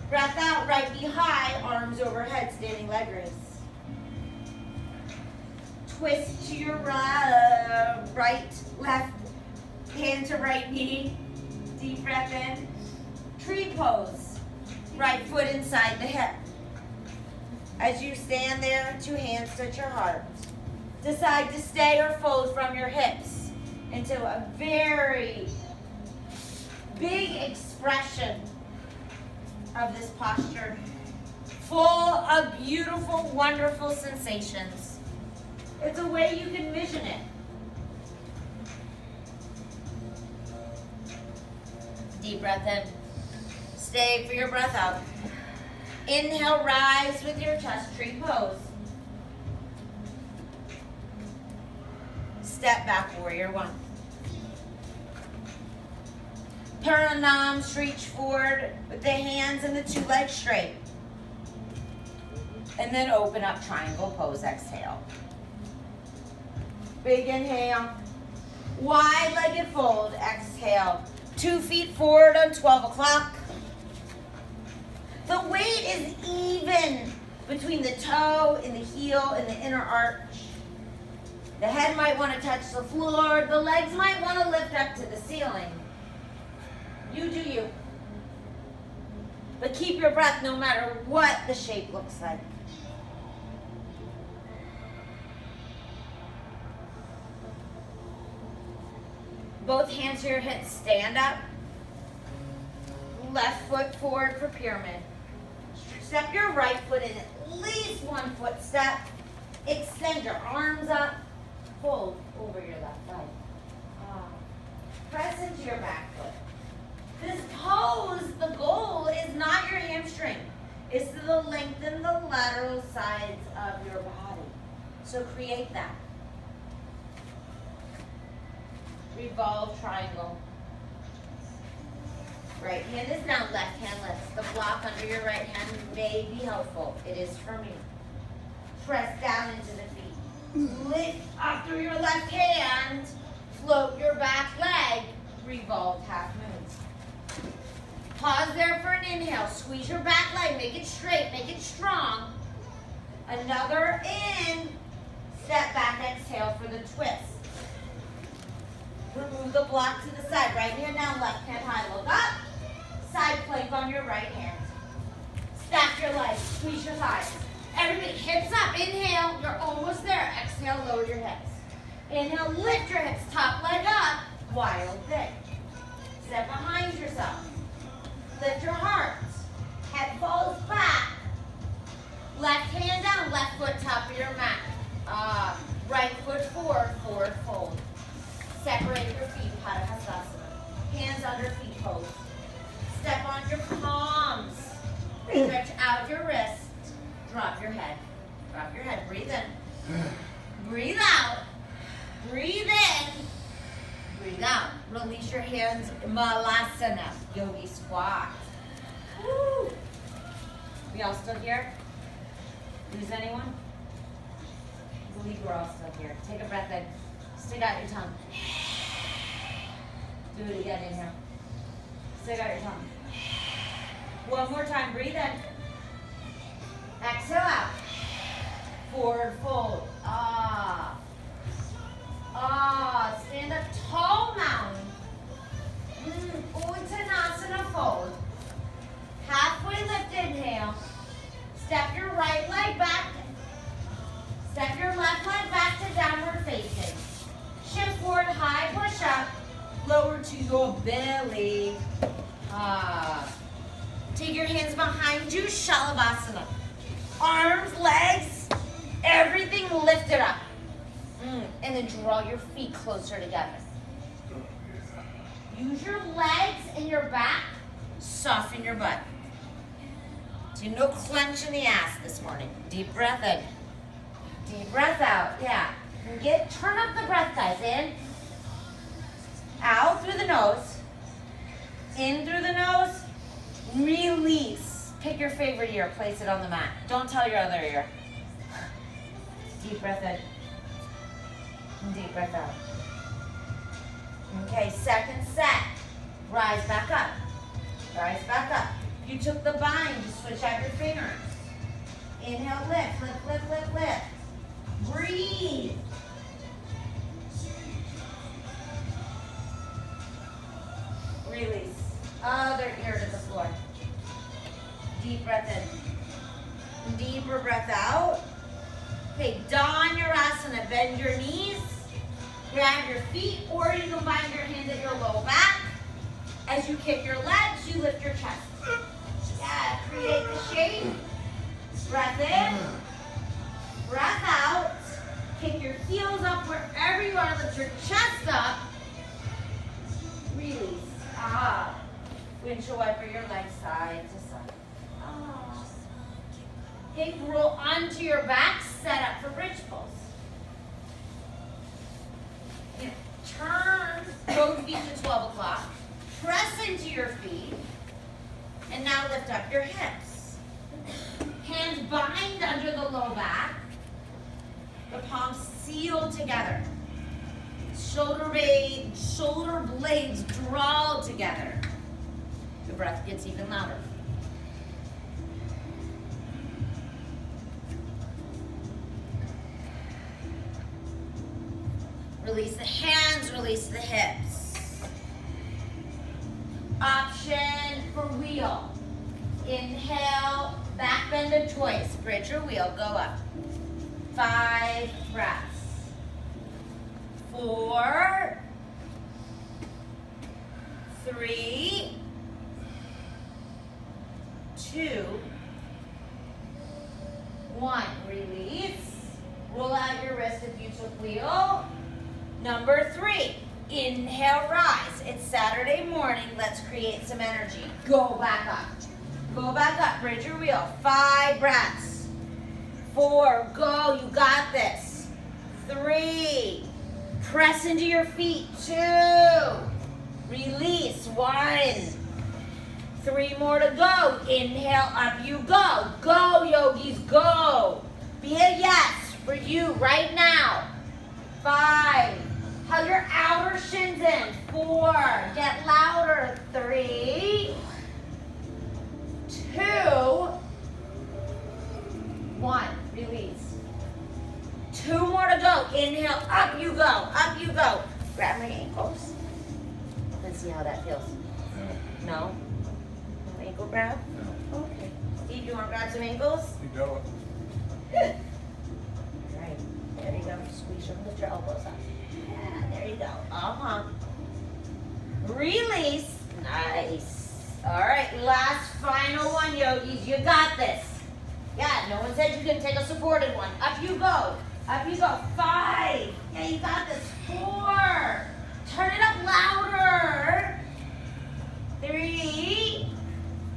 Breath out, right knee high, arms overhead, standing leg raise. Twist to your right, left, hand to right knee. Deep breath in. Tree pose. Right foot inside the hip. As you stand there, 2 hands touch your heart. Decide to stay or fold from your hips into a very big expression of this posture. Full of beautiful, wonderful sensations. It's a way you can vision it. Deep breath in. Stay for your breath out. Inhale, rise with your chest, tree pose. Step back, warrior 1. Paranams, reach forward with the hands and the 2 legs straight. And then open up, triangle pose, exhale. Big inhale. Wide-legged fold, exhale. 2 feet forward on 12 o'clock. The weight is even between the toe and the heel and the inner arch. The head might want to touch the floor. The legs might want to lift up to the ceiling. You do you. But keep your breath no matter what the shape looks like. Both hands to your hips, stand up. Left foot forward for pyramid. Step your right foot in at least 1 foot step. Extend your arms up. Fold over your left leg. Press into your back foot. This pose, the goal is not your hamstring. It's to lengthen the lateral sides of your body. So create that. Revolve triangle. Right hand is down, left hand lifts. The block under your right hand may be helpful. It is for me. Press down into the feet. Lift up through your left hand. Float your back leg. Revolve half moon. Pause there for an inhale. Squeeze your back leg. Make it straight. Make it strong. Another in. Step back. Exhale for the twist. Remove the block to the side. Right hand down, left hand high. Look up. Side plank on your right hand. Stack your legs. Squeeze your thighs. Everybody, hips up. Inhale. You're almost there. Exhale, lower your hips. Inhale, lift your hips. Top leg up. Wild thing. Step behind yourself. Lift your heart. Head falls back. Left hand down. Left foot top of your mat. Right foot forward. Forward fold. Separate your feet, Padahastasana. Hands under feet pose. Step on your palms. Stretch out your wrist. Drop your head. Drop your head. Breathe in. Breathe out. Breathe in. Breathe out. Release your hands. Malasana. Yogi squat. Woo. We all still here? Lose anyone? I believe we're all still here. Take a breath in. Stick out your tongue. Do it again, inhale. Stick out your tongue. One more time, breathe in. Exhale out. Forward fold. Stand up tall mountain. Uttanasana fold. Halfway lift, inhale. Step your right leg back. Step your left leg back to downward facing. Shift forward, high push up. Lower to your belly. Take your hands behind you, Shalabhasana. Arms, legs, everything lifted up. And then draw your feet closer together. Use your legs and your back. Soften your butt. So no clench in the ass this morning. Deep breath in. Deep breath out, yeah. And turn up the breath, guys. In, out through the nose. In through the nose. Release. Pick your favorite ear, place it on the mat. Don't tell your other ear. Deep breath in. And deep breath out. Okay, second set. Rise back up. Rise back up. If you took the bind, just switch out your fingers. Inhale, lift, lift, lift, lift, lift. Breathe. Release. Other ear to the floor. Deep breath in. Deeper breath out. Okay, Dhanurasana. Bend your knees. Grab your feet, or you can bind your hands at your low back. As you kick your legs, you lift your chest. Yeah, create the shape. Breath in. Breath out. Kick your heels up wherever you are. Lift your chest up. Release. Windshield wiper your legs side to side. Okay, roll onto your back. Set up for bridge pulse. Turn both feet to 12 o'clock. Press into your feet. And now lift up your hips. Hands bind under the low back. The palms seal together. Shoulder blades draw together. The breath gets even louder. Release the hands, release the hips. Option for wheel. Inhale, back bend of choice. Bridge or wheel, go up. 5 breaths. 4, 3, 2, 1. Release. Roll out your wrist if you took wheel. Number 3, inhale, rise. It's Saturday morning. Let's create some energy. Go back up. Go back up. Bridge your wheel. 5 breaths. 4, go. You got this. 3, press into your feet. 2, release. 1, 3 more to go. Inhale, up you go. Go, yogis, go. Be a yes for you right now. 5, hug your outer shins in. 4, get louder. 3, 2, 1, release. 2 more to go. Inhale, up you go, up you go. Grab my ankles. Let's see how that feels. No? No ankle grab? No. Okay. Steve, you want to grab some ankles? You go. Good. All right, there you go. Squeeze your, lift your elbows up. Yeah, there you go. Release. Nice. All right, last final one, yogis. You got this. Yeah, no one said you couldn't take a supported one. Up you go. Up you go. 5. Yeah, you got this. 4. Turn it up louder. 3.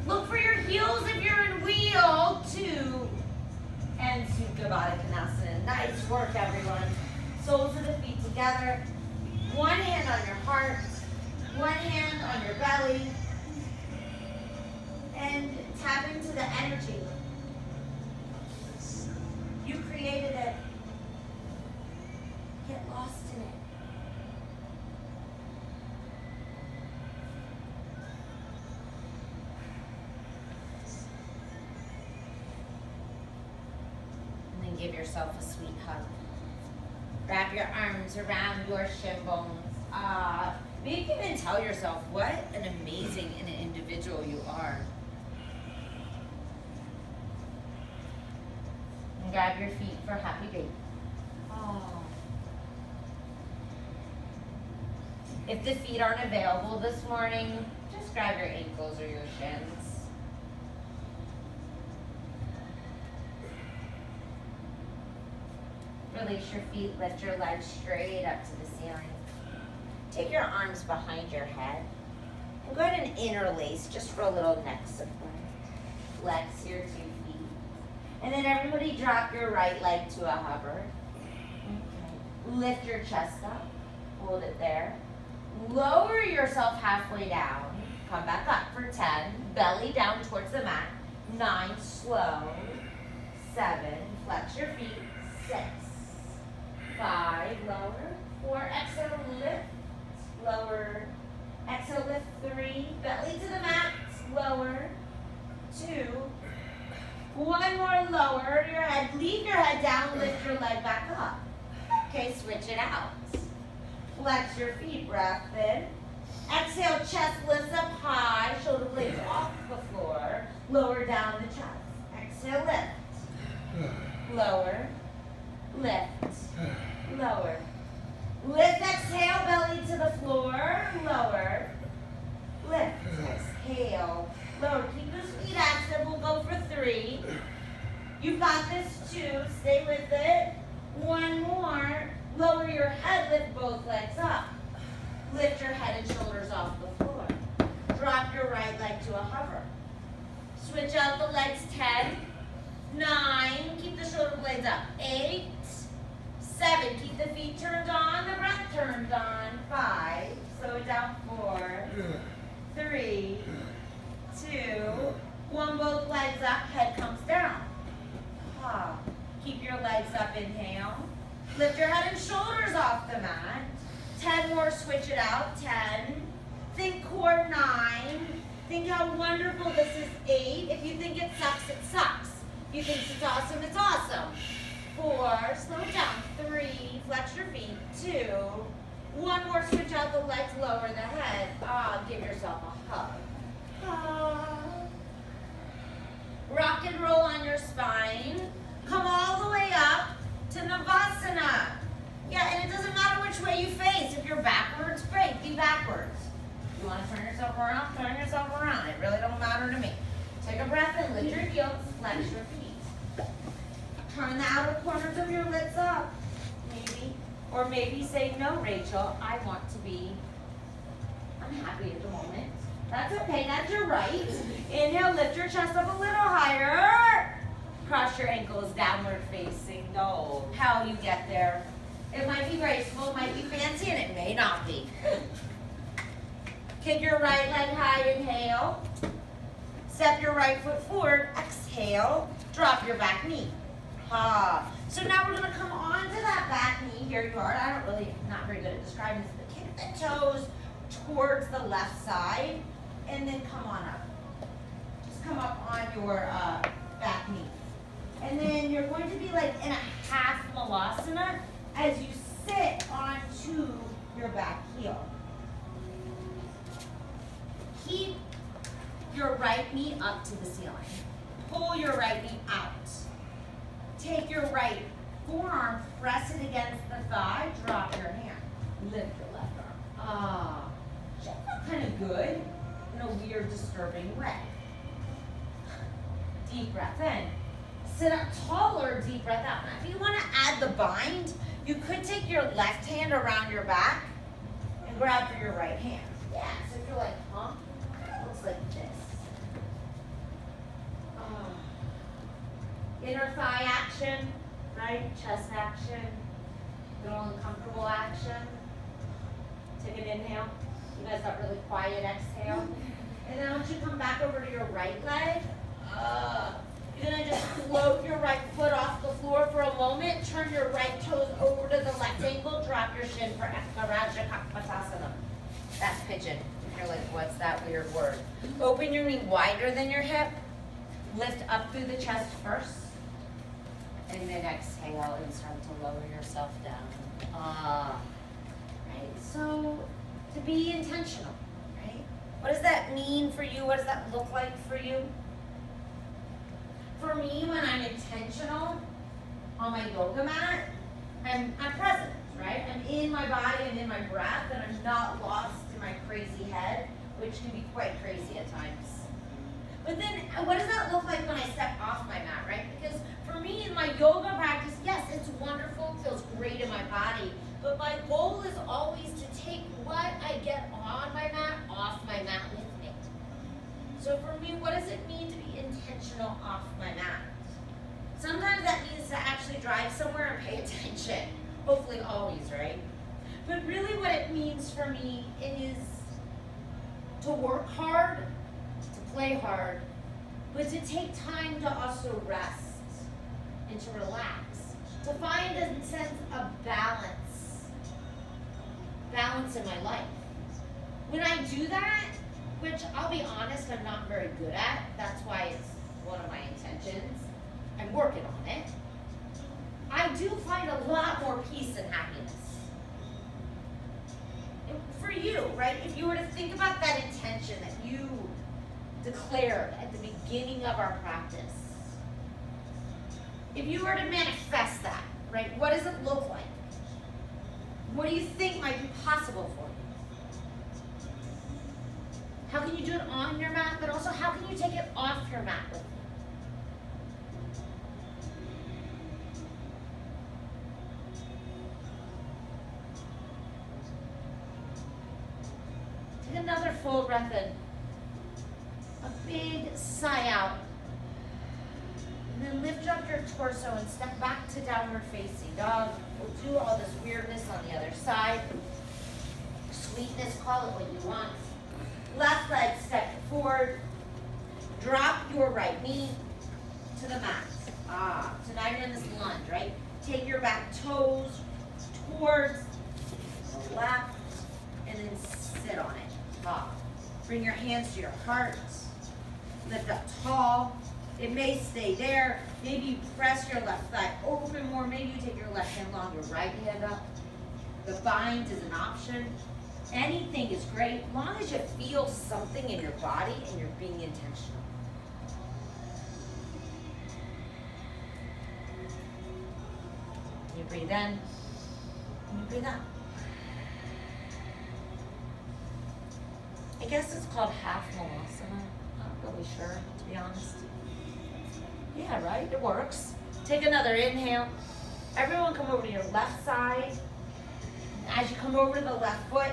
Look for your heels if you're in wheel. 2. And Supta Baddha Konasana. Nice work, everyone. Soles of the feet together. One hand on your heart. One hand on your belly. And tap into the energy. You created it. Get lost in it. And then give yourself a sweet hug. Wrap your arms around your shin bones. Maybe you can even tell yourself what an amazing and an individual you are. And grab your feet for happy day. If the feet aren't available this morning, just grab your ankles or your shins. Release your feet, lift your legs straight up to the ceiling. Take your arms behind your head and go ahead and interlace just for a little neck support. Flex your 2 feet. And then everybody drop your right leg to a hover. Okay. Lift your chest up. Hold it there. Lower yourself halfway down. Come back up for 10. Belly down towards the mat. 9, slow. 7, flex your feet. 6, 5, lower. 4, exhale, lift. Lower. Exhale, lift. 3, belly to the mat. Lower. 2, 1 more, lower your head. Leave your head down, lift your leg back up. Okay, switch it out. Flex your feet, breath in. Exhale, chest lifts up high, shoulder blades off the floor. Lower down the chest. Exhale, lift. Lower. Lift. Lower. Lift, exhale, belly to the floor. Lower. Lift. Exhale. Lower. Keep those feet active. We'll go for 3. You've got this 2. Stay with it. 1 more. Lower your head. Lift both legs up. Lift your head and shoulders off the floor. Drop your right leg to a hover. Switch out the legs. 10, 9. Keep the shoulder blades up. 8, 7. Keep the feet turned on. The breath turned on. 5. Slow it down. 4, 3, 2, 1. Both legs up. Head comes down. Keep your legs up. Inhale. Lift your head and shoulders off the mat. 10 more, switch it out. 10. Think core. 9. Think how wonderful this is. 8. If you think it sucks, it sucks. If you think it's awesome, it's awesome. 4. Slow it down. 3. Flex your feet. 2. 1 more, switch out the legs, lower the head. Give yourself a hug. Rock and roll on your spine. Come all the way up to Navasana. Yeah, and it doesn't matter which way you face. If you're backwards, great, be backwards. You want to turn yourself around, turn yourself around. It really don't matter to me. Take a breath in, lift your heels, flex your feet. Turn the outer corners of your lips up, maybe. Or maybe say, no, Rachel, I want to be unhappy at the moment. That's okay, that's your right. Inhale, lift your chest up a little higher. Cross your ankles, downward facing dog. How you get there. It might be graceful, it might be fancy, and it may not be. Kick your right leg high, inhale. Step your right foot forward, exhale. Drop your back knee. So now we're gonna come onto that back knee. Here you are. Not very good at describing this, but kick the toes towards the left side, and then come on up. Just come up on your back knee. And then you're going to be like in a half malasana as you sit onto your back heel. Keep your right knee up to the ceiling. Pull your right knee out. Take your right forearm, press it against the thigh, drop your hand. Lift your left arm. That felt kind of good in a weird, disturbing way. Deep breath in. Sit up taller, deep breath out. Now, if you want to add the bind, you could take your left hand around your back and grab for your right hand. Yeah, so if you're like, huh? It looks like this. Inner thigh action, right? Chest action. Little uncomfortable action. Take an inhale. You guys got really quiet exhale. And then once you come back over to your right leg, you're going to just float your right foot off the floor for a moment. Turn your right toes over to the left ankle. Drop your shin for Ekaraja. That's pigeon. If you're like, what's that weird word? Open your knee wider than your hip. Lift up through the chest first. And then exhale and start to lower yourself down. Right? So, to be intentional, right? What does that mean for you? What does that look like for you? For me, when I'm intentional on my yoga mat, I'm present, right? I'm in my body, I'm in my breath, and I'm not lost in my crazy head, which can be quite crazy at times. But then, what does that look like when I step off my mat, right? Because for me, in my yoga practice, yes, it's wonderful, it feels great in my body, but my goal is always to take what I get on my mat off my mat with me. So for me, what does it mean to be intentional off my mat? Sometimes that means to actually drive somewhere and pay attention. Hopefully always, right? But really what it means for me is to work hard, to play hard, but to take time to also rest and to relax, to find a sense of balance in my life. When I do that, which I'll be honest, I'm not very good at, that's why it's one of my intentions, I'm working on it, I do find a lot more peace and happiness. And for you, right, if you were to think about that intention that you declared at the beginning of our practice, if you were to manifest that, right, what does it look like? What do you think might be possible for you? How can you do it on your mat, but also how can you take it off your mat with you? Take another full breath in. A big sigh out. And then lift up your torso and step back to downward facing dog. We'll do all this weirdness on the other side. Sweetness, call it what you want. Left leg step forward. Drop your right knee to the mat. So now you're in this lunge, right? Take your back toes towards the left and then sit on it. Bring your hands to your heart. Lift up tall. It may stay there. Maybe you press your left thigh open more. Maybe you take your left hand along your right hand up. The bind is an option. Anything is great, as long as you feel something in your body and you're being intentional. You breathe in, and you breathe out. I guess it's called half malasana. Not really sure, to be honest. Yeah, right? It works. Take another inhale. Everyone come over to your left side. As you come over to the left foot,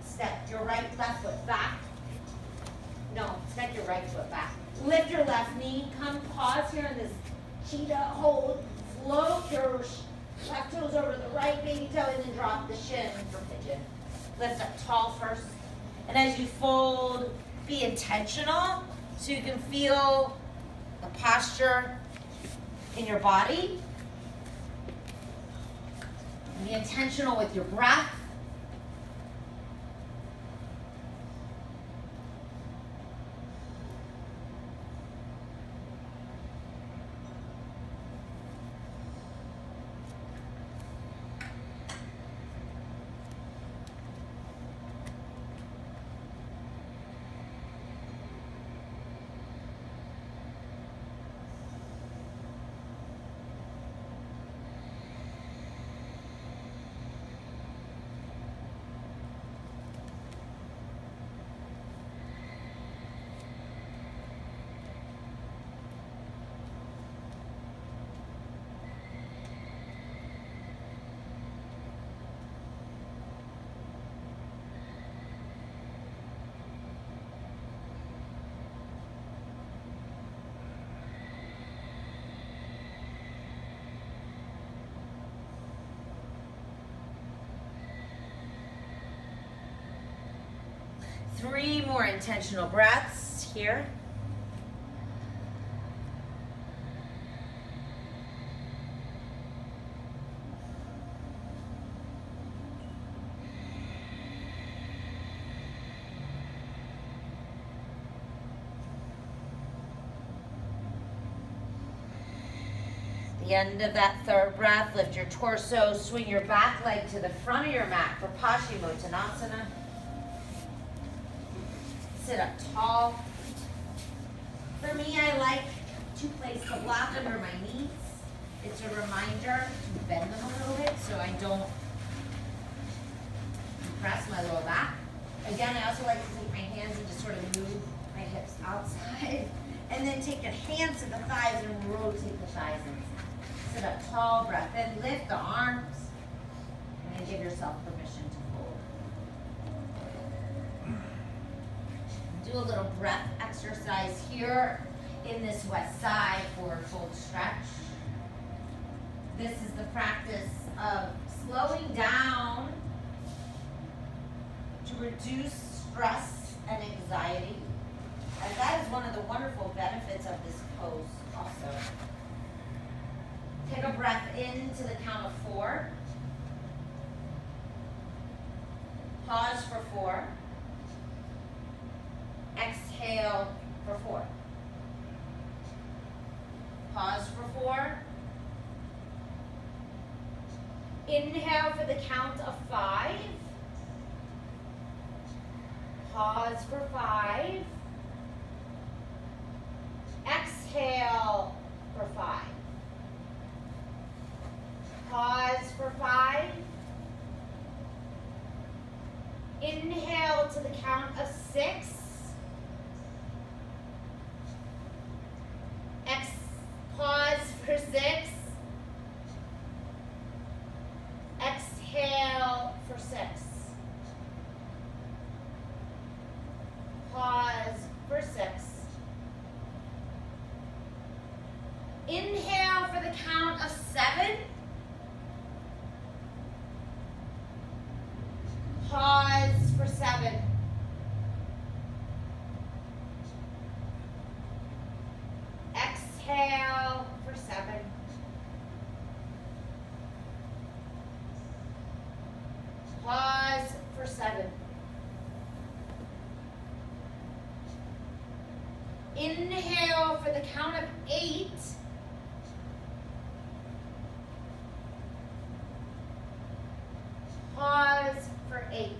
step your left foot back. No, step your right foot back. Lift your left knee. Come pause here in this cheetah hold. Float your left toes over to the right baby toe and then drop the shin for pigeon. Lift up tall first. And as you fold, be intentional so you can feel the posture in your body. And be intentional with your breath. Three more intentional breaths here. At the end of that third breath, lift your torso, swing your back leg to the front of your mat for Paschimottanasana. Sit up tall. For me, I like to place the block under my knees. It's a reminder to bend them a little bit so I don't compress my lower back. Again, I also like to take my hands and just sort of move my hips outside. And then take your hands to the thighs and rotate the thighs in. Sit up tall, breath in, lift the arms, and then give yourself permission to fold. Do a little breath exercise here in this west side for a full stretch. This is the practice of slowing down to reduce stress and anxiety. And that is one of the wonderful benefits of this pose also. Take a breath in to the count of 4. Pause for 4. Exhale for 4. Pause for 4. Inhale for the count of 5. Pause for 5. Exhale for 5. Pause for 5. Inhale to the count of 6. Pause for 6. Exhale for 6. Pause for 6. Inhale for the count of 7. Pause for 7. Exhale for 7. Pause for 7. Inhale for the count of 8. Pause for 8.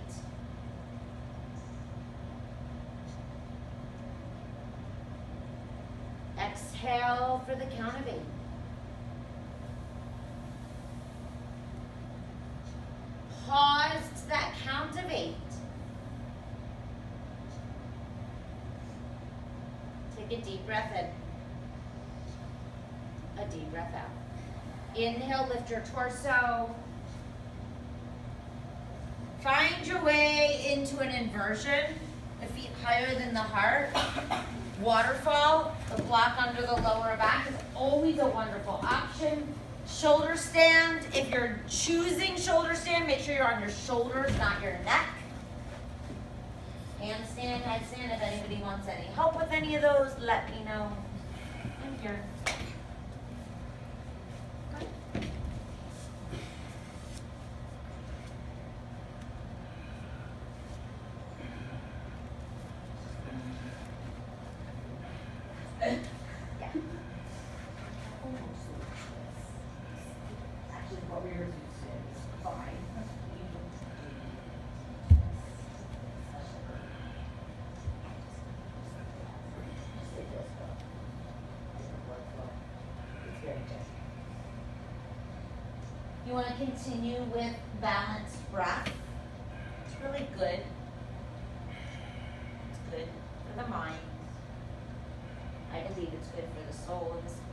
Exhale for the count of 8. Pause to that count of 8. Take a deep breath in. A deep breath out. Inhale, lift your torso. Find your way into an inversion, the feet higher than the heart. Waterfall, the block under the lower back is always a wonderful option. Shoulder stand, if you're choosing shoulder stand, make sure you're on your shoulders, not your neck. Handstand, headstand, if anybody wants any help with any of those, let me know. I'm here. You want to continue with balanced breath. It's really good. It's good for the mind. I believe it's good for the soul and the spirit.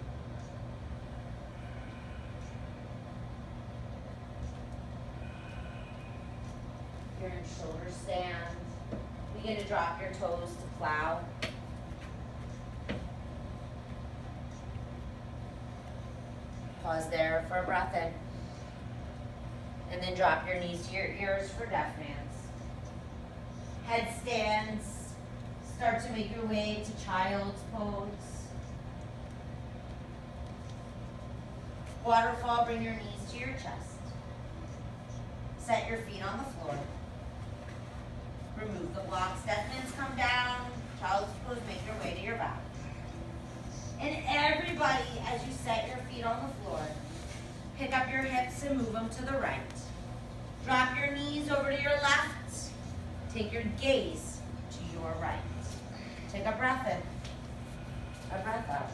You're in shoulder stand. Begin to drop your toes to plow. Pause there for a breath in. And then drop your knees to your ears for deaf hands. Headstands. Start to make your way to child's pose. Waterfall, bring your knees to your chest. Set your feet on the floor. Remove the blocks. Deaf hands come down. Child's pose, make your way to your back. And everybody, as you set your feet on the floor, pick up your hips and move them to the right. Drop your knees over to your left. Take your gaze to your right. Take a breath in. A breath out.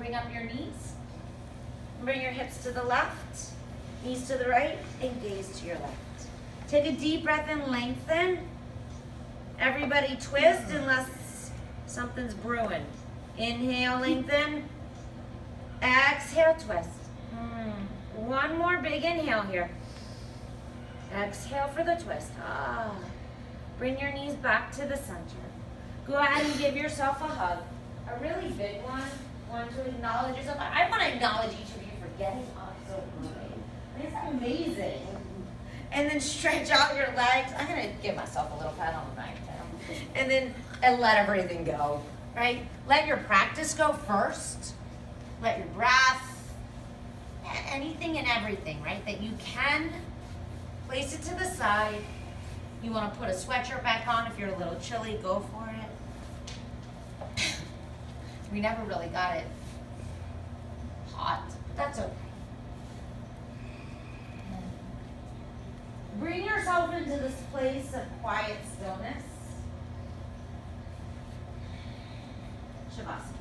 bring up your knees. Bring your hips to the left, knees to the right, and gaze to your left. Take a deep breath and lengthen. Everybody twist unless something's brewing. Inhale, lengthen. Exhale, twist. One more big inhale here. Exhale for the twist. Bring your knees back to the center. Go ahead and give yourself a hug. A really big one. One to acknowledge yourself. I want to acknowledge each of you for getting up so early. It's amazing. And then stretch out your legs. I'm going to give myself a little pat on the back. And then let everything go, right? Let your practice go first. Let your breath, anything and everything, right? That you can place it to the side. You want to put a sweatshirt back on if you're a little chilly, go for it. We never really got it hot. That's okay. Bring yourself into this place of quiet stillness. Shavasana.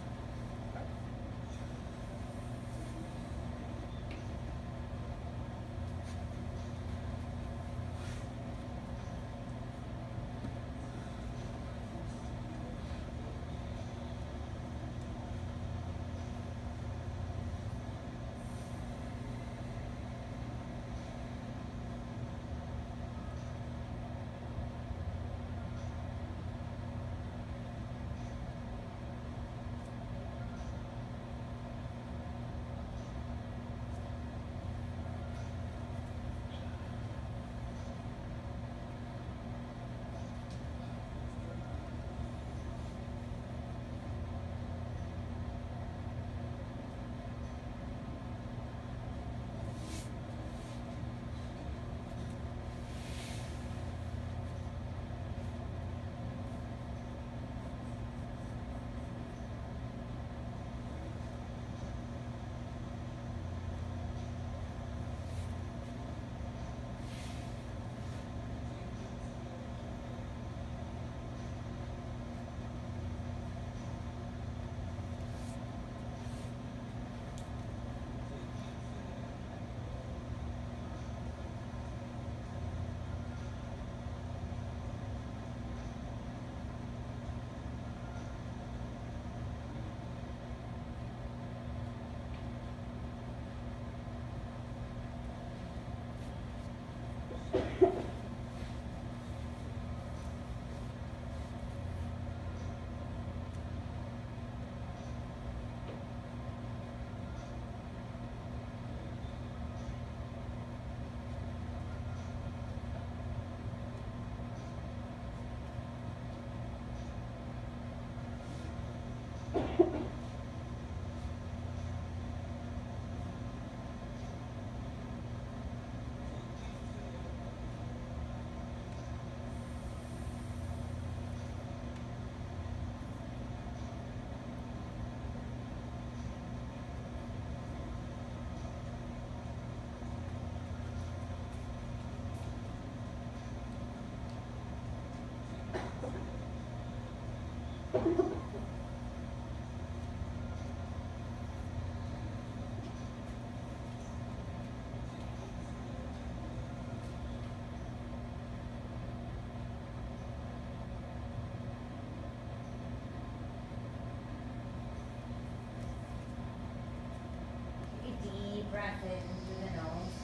Breath in through the nose.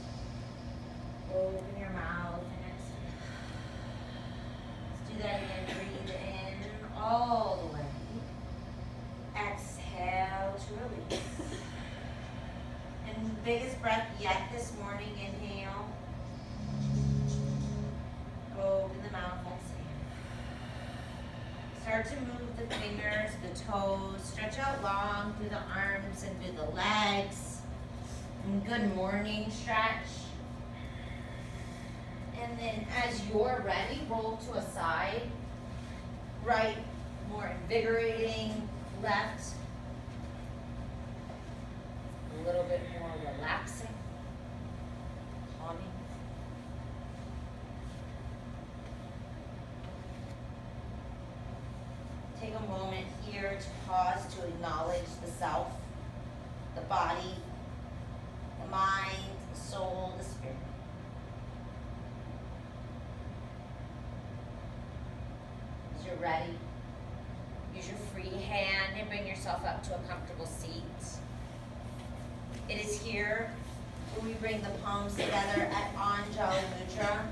Open your mouth and exhale. Let's do that again. Breathe in all the way. Exhale to release. And biggest breath yet this morning. Inhale. Open the mouth. Exhale. Start to move the fingers, the toes. Stretch out long through the arms and through the legs. And good morning stretch. And then as you're ready, roll to a side. Right, more invigorating. Left, a little bit more relaxing. Calming. Take a moment here to pause to acknowledge the self. the body, the mind, the soul, the spirit. As you're ready, use your free hand and bring yourself up to a comfortable seat. It is here where we bring the palms together at Anjali Mudra.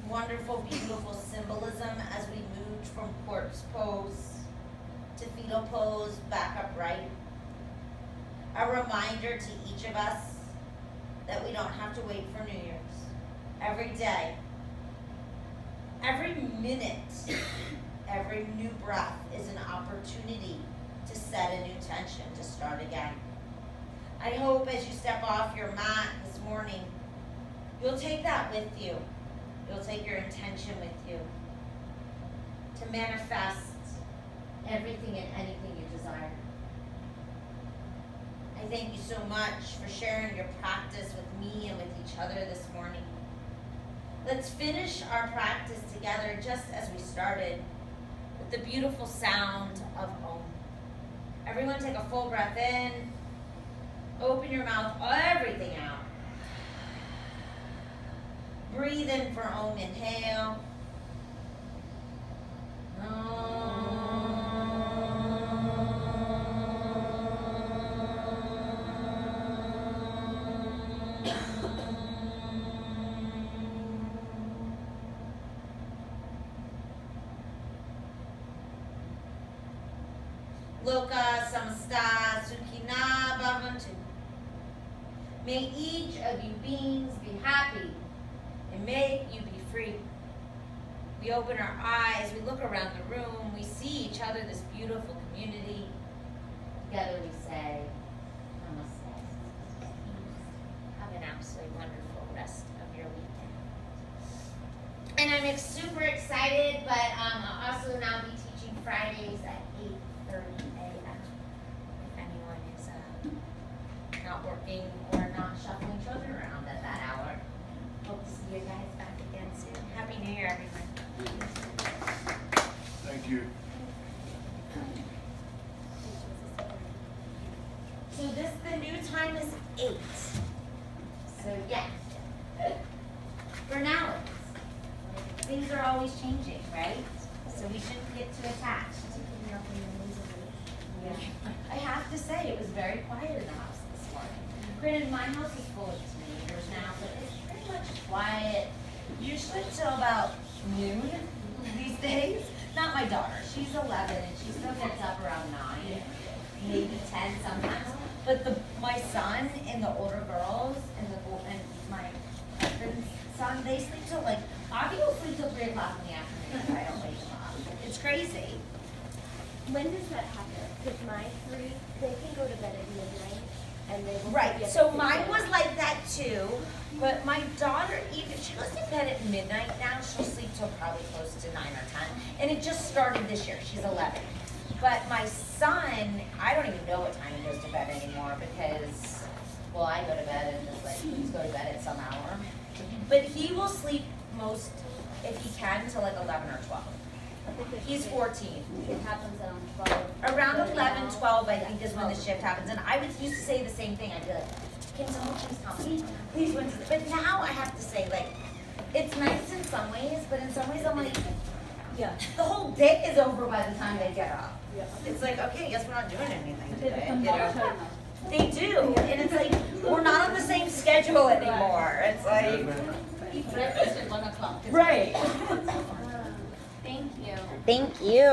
Wonderful, beautiful symbolism as we move from corpse pose to fetal pose back upright. A reminder to each of us that we don't have to wait for New Year's. Every day, every minute, every new breath is an opportunity to set a new intention, to start again. I hope as you step off your mat this morning, you'll take that with you. You'll take your intention with you to manifest everything and anything you desire. I thank you so much for sharing your practice with me and with each other this morning. Let's finish our practice together just as we started with the beautiful sound of Om. Everyone take a full breath in. Open your mouth, everything out. Breathe in for Om, inhale. Loka samasta sukhina bhavantu. May each of you beings be happy and may you be free. We open our eyes, we look around the room, we see each other, this beautiful community. Together we say, Namaste. Have an absolutely wonderful rest of your weekend. And I'm super excited, but I'll also now be teaching Fridays at 8:30 a.m. If anyone is not working or not shuffling children around at that hour. Hope to see you guys back again soon. Happy New Year, everyone. Thank you. So the new time is 8. So yeah. For now, things are always changing, right? So we shouldn't get too attached. Yeah. I have to say, it was very quiet in the house this morning. Granted, my house is full of teenagers now, but it's pretty much quiet. Usually till about noon these days. Not my daughter. She's 11 and she still gets up around 9, maybe 10 sometimes. But my son and the older girls and my husband's son, they sleep till Avi will sleep till 3 o'clock in the afternoon if I don't wake him up. It's crazy. When does that happen? Because my 3, they can go to bed at midnight, and they will Right, be up so at 6 mine a.m. was like that too, but my daughter, even, she goes to bed at midnight now, she'll sleep till probably close to 9 or 10, and it just started this year, she's 11. But my son, I don't even know what time he goes to bed anymore because, well, I go to bed and just please go to bed at some hour. But he will sleep most, if he can, till 11 or 12. He's 14. It happens around 12. Around 11, 12, I think is when the shift happens. And I used to say the same thing. I'd be like, can someone please call me? Please, when? But now I have to say, it's nice in some ways, but in some ways I'm like, Yeah. the whole day is over by the time they get up. Yeah. It's like, okay, I guess we're not doing anything They today. become You know? volatile. They do. And it's like, we're not on the same schedule anymore. It's like, Breakfast at 1 o'clock. right. Thank you. Thank you.